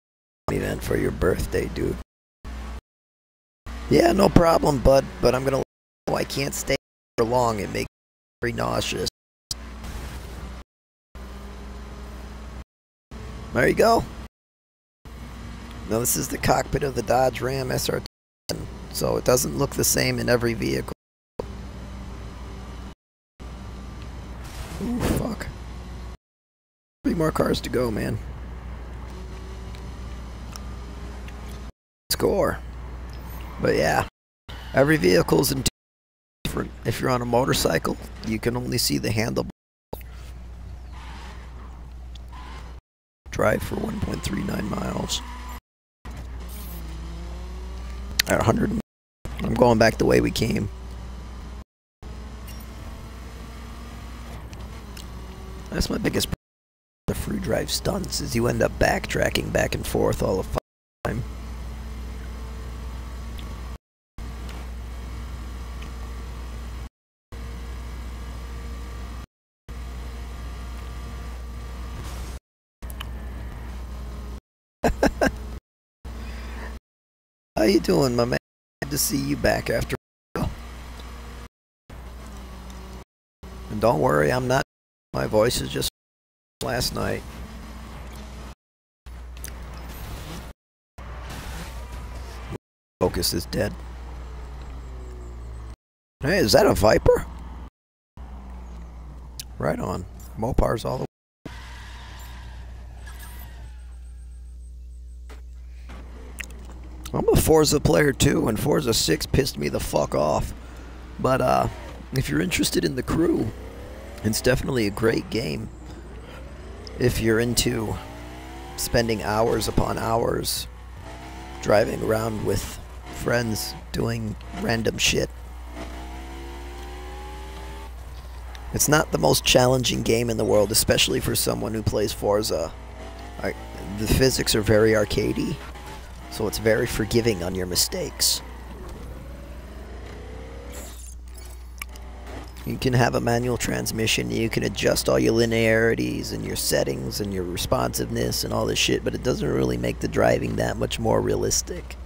event for your birthday, dude? Yeah, no problem, bud, but I'm gonna let you know I can't stay for long. It makes me very nauseous. There you go. Now this is the cockpit of the Dodge Ram SR10, so it doesn't look the same in every vehicle. Ooh, fuck. 3 more cars to go, man. Score. But yeah, every vehicle's in different. If you're on a motorcycle, you can only see the handlebar. Drive for 1.39 miles. At 100. I'm going back the way we came. That's my biggest problem with the free drive stunts, is you end up backtracking back and forth all the time. How you doing, my man? Good to see you back after. And don't worry, I'm not. My voice is just last night. Focus is dead. Hey, is that a Viper? Right on. Mopar's all the way. I'm a Forza player too, and Forza 6 pissed me the fuck off. But if you're interested in the crew, it's definitely a great game. If you're into spending hours upon hours driving around with friends doing random shit. It's not the most challenging game in the world, especially for someone who plays Forza. The physics are very arcadey, so it's very forgiving on your mistakes. You can have a manual transmission, you can adjust all your linearities and your settings and your responsiveness and all this shit, but it doesn't really make the driving that much more realistic.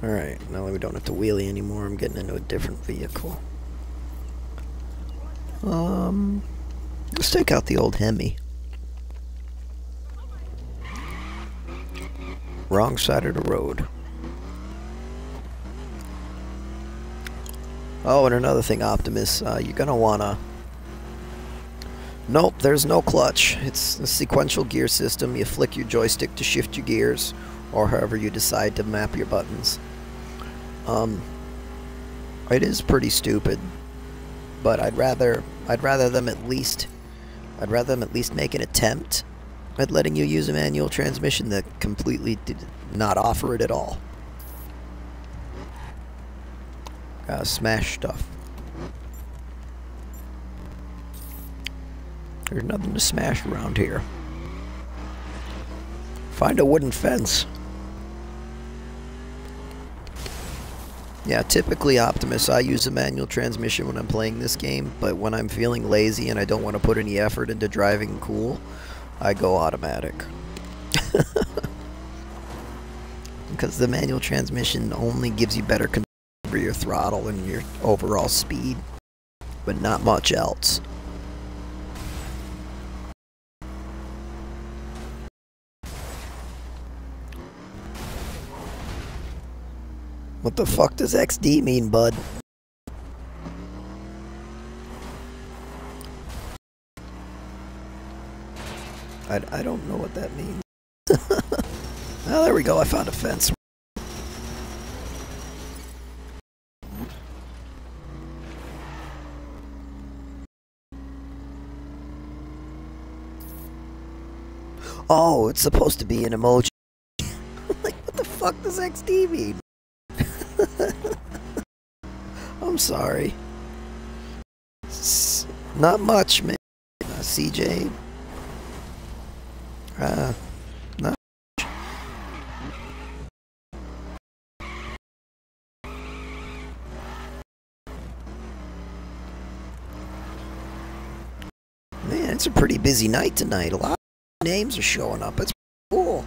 Alright, now that we don't have to wheelie anymore, I'm getting into a different vehicle. Let's take out the old Hemi. Wrong side of the road. Oh, and another thing, Optimus, you're gonna wanna... Nope, there's no clutch. It's a sequential gear system. You flick your joystick to shift your gears, or however you decide to map your buttons. It is pretty stupid, but I'd rather them at least make an attempt at letting you use a manual transmission that completely did not offer it at all. Gotta smash stuff. There's nothing to smash around here. Find a wooden fence. Yeah, typically Optimus, I use a manual transmission when I'm playing this game, but when I'm feeling lazy and I don't want to put any effort into driving cool, I go automatic. Because the manual transmission only gives you better control over your throttle and your overall speed, but not much else. What the fuck does XD mean, bud? I don't know what that means. Oh, there we go. I found a fence. Oh, it's supposed to be an emoji. Like, what the fuck does XD mean? I'm sorry. Not much, man. CJ. Not. Man, it's a pretty busy night tonight. A lot of names are showing up. It's cool.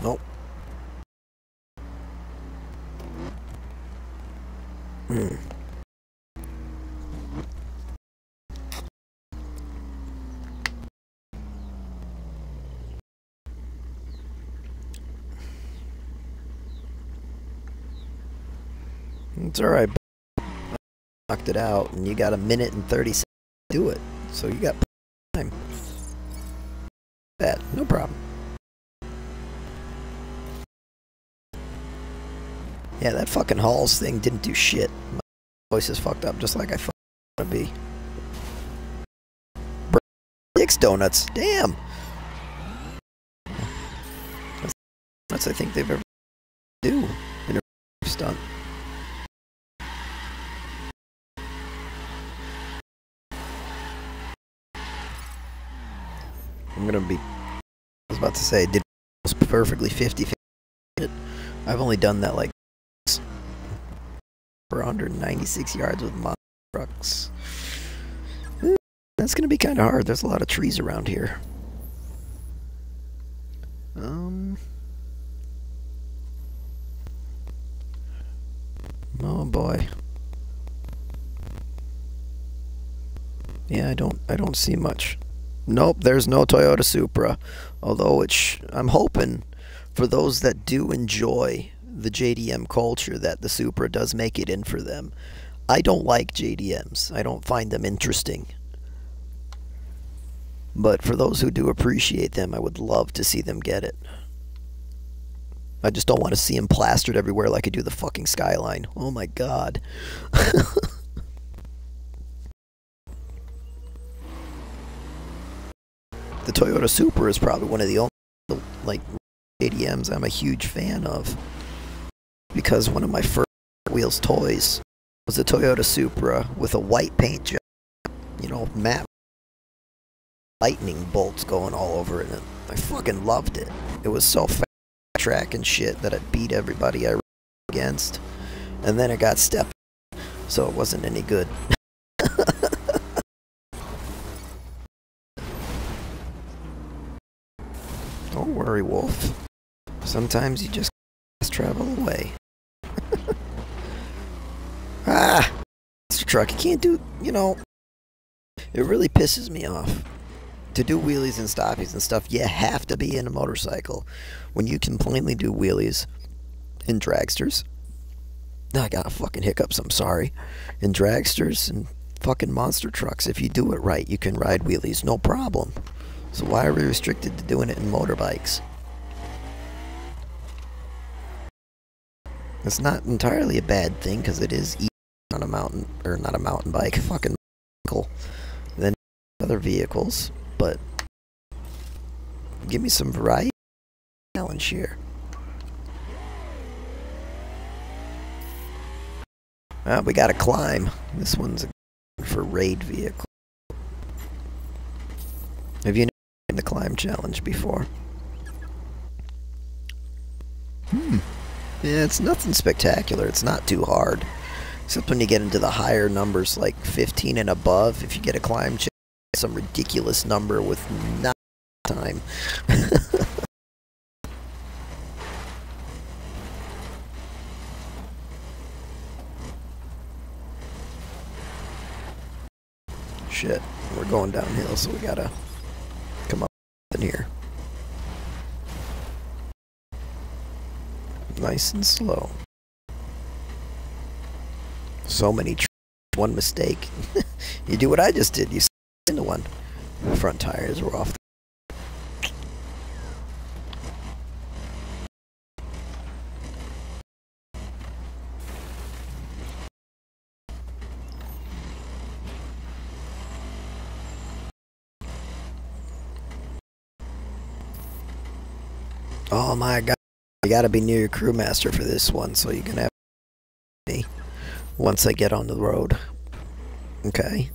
Nope. It's alright. Knocked it out, and you got a minute and 30 seconds to do it. So you got time. That, no problem. Yeah, that fucking Halls thing didn't do shit. My voice is fucked up just like I fucking want to be. Dick's Donuts, damn! That's I think they've ever do in a stunt. I'm gonna be. I was about to say, did perfectly 50-50. I've only done that like for 196 yards with monster trucks. That's gonna be kind of hard. There's a lot of trees around here. Oh boy. Yeah, I don't see much. Nope, there's no Toyota Supra. Although I'm hoping for those that do enjoy the JDM culture that the Supra does make it in for them. I don't like JDMs. I don't find them interesting. But for those who do appreciate them, I would love to see them get it. I just don't want to see them plastered everywhere like I do the fucking Skyline. Oh my god. The Toyota Supra is probably one of the only like JDMs I'm a huge fan of, because one of my first Wheels toys was a Toyota Supra with a white paint job, you know, matte lightning bolts going all over it, and I fucking loved it. It was so fast track and shit that it beat everybody I ran against, and then it got stepped, so it wasn't any good. Don't worry, Wolf. Sometimes you just travel away. Ah! Mr. Truck, you can't do, you know, it really pisses me off. To do wheelies and stoppies and stuff, you have to be in a motorcycle. When you can plainly do wheelies in dragsters. I got fucking hiccups, I'm sorry. In dragsters and fucking monster trucks, if you do it right, you can ride wheelies, no problem. So why are we restricted to doing it in motorbikes? It's not entirely a bad thing, because it is easier on a mountain, or not a mountain bike, fucking vehicle, than other vehicles, but give me some variety challenge here. We gotta climb. This one's for raid vehicle. Have you done the climb challenge before? Yeah, it's nothing spectacular. It's not too hard. Except when you get into the higher numbers, like 15 and above, if you get a climb challenge, some ridiculous number with not time. Shit, we're going downhill, so we gotta come up in here. Nice and slow. So many one mistake. You do what I just did. You into one. The front tires were off. Oh my god. You gotta be near your crewmaster for this one, so you can have me once I get on the road. Okay.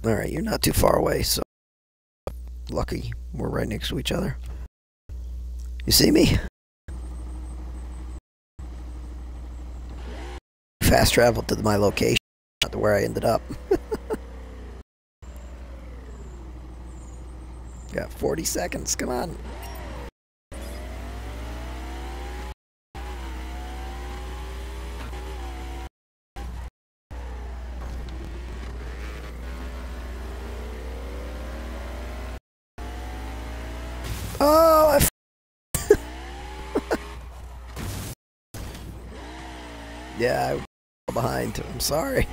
Alright, you're not too far away, so lucky we're right next to each other. You see me? Fast travel to my location, not to where I ended up. Got 40 seconds, come on. Oh, yeah, I fell behind. I'm sorry.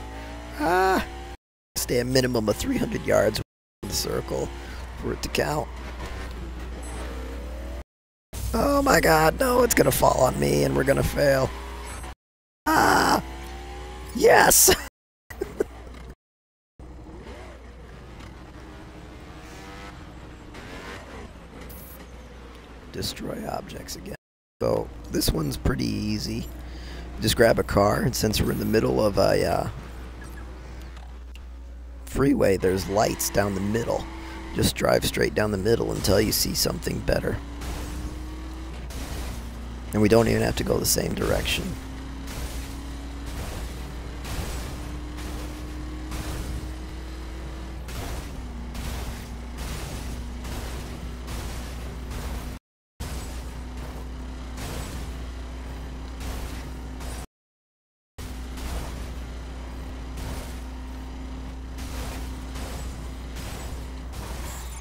Stay a minimum of 300 yards in the circle for it to count. Oh my god, no, it's gonna fall on me and we're gonna fail. Yes! Destroy objects again. So, this one's pretty easy. Just grab a car, and since we're in the middle of a freeway, there's lights down the middle. Just drive straight down the middle until you see something better. And we don't even have to go the same direction.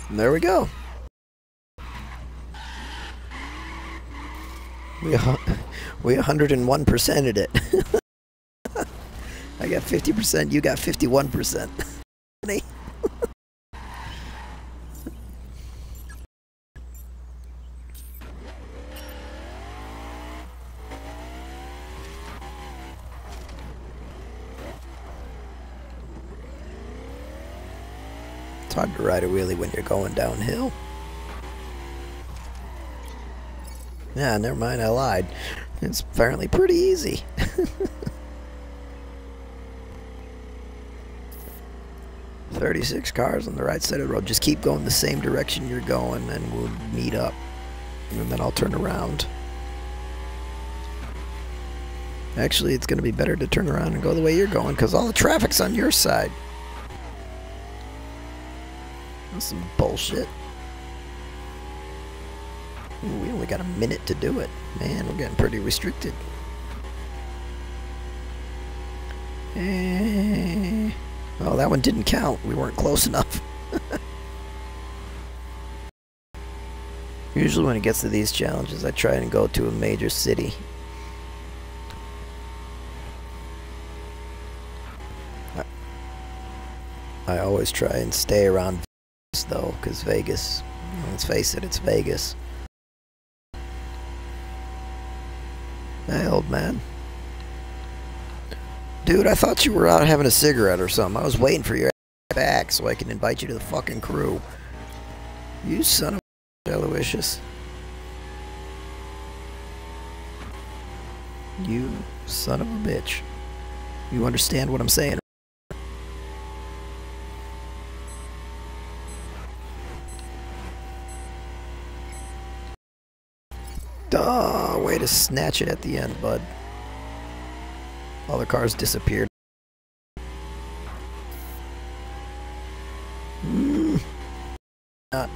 And there we go. We 101%ed it. I got 50%, you got 51%. It's hard to ride a wheelie when you're going downhill. Yeah, never mind, I lied. It's apparently pretty easy. 36 cars on the right side of the road. Just keep going the same direction you're going and we'll meet up. And then I'll turn around. Actually, it's going to be better to turn around and go the way you're going because all the traffic's on your side. That's some bullshit. Ooh, we only got a minute to do it. Man, we're getting pretty restricted. Oh, that one didn't count. We weren't close enough. Usually when it gets to these challenges, I try and go to a major city. I always try and stay around Vegas, though, because Vegas, let's face it, it's Vegas. Hey, old man. Dude, I thought you were out having a cigarette or something. I was waiting for your back so I can invite you to the fucking crew. You son of a Aloysius. You son of a bitch. You understand what I'm saying? Duh, way to snatch it at the end, bud. All the cars disappeared. Not.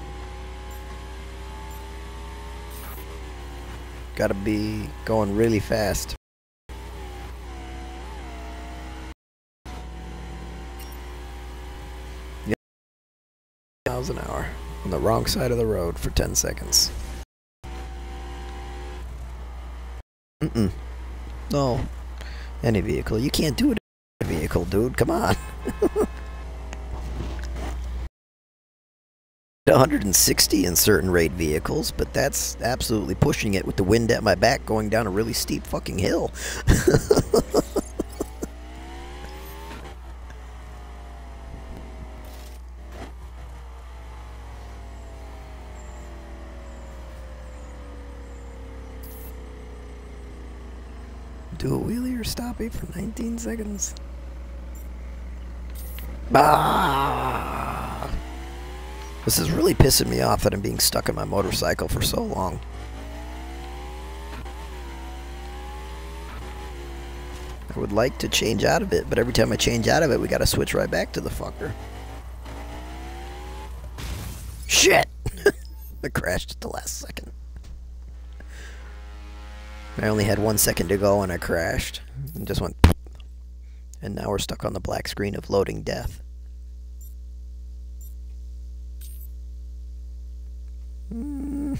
Gotta be going really fast. miles an hour on the wrong side of the road for 10 seconds. No. Any vehicle. You can't do it in a vehicle, dude. Come on. 160 in certain raid vehicles, but that's absolutely pushing it with the wind at my back going down a really steep fucking hill. Do a wheelie or stoppie for 19 seconds. Bah! This is really pissing me off that I'm being stuck in my motorcycle for so long. I would like to change out of it, but every time I change out of it, we gotta switch right back to the fucker. Shit! I crashed at the last second. I only had 1 second to go and I crashed. And just went... And now we're stuck on the black screen of loading death. We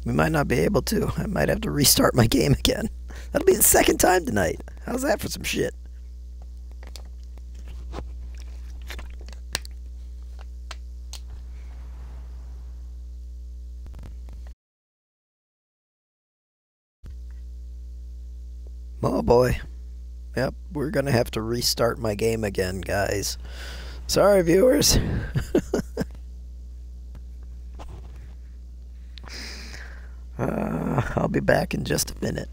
might not be able to. I might have to restart my game again. That'll be the second time tonight. How's that for some shit? Oh boy. Yep, we're gonna have to restart my game again, guys. Sorry, viewers. I'll be back in just a minute.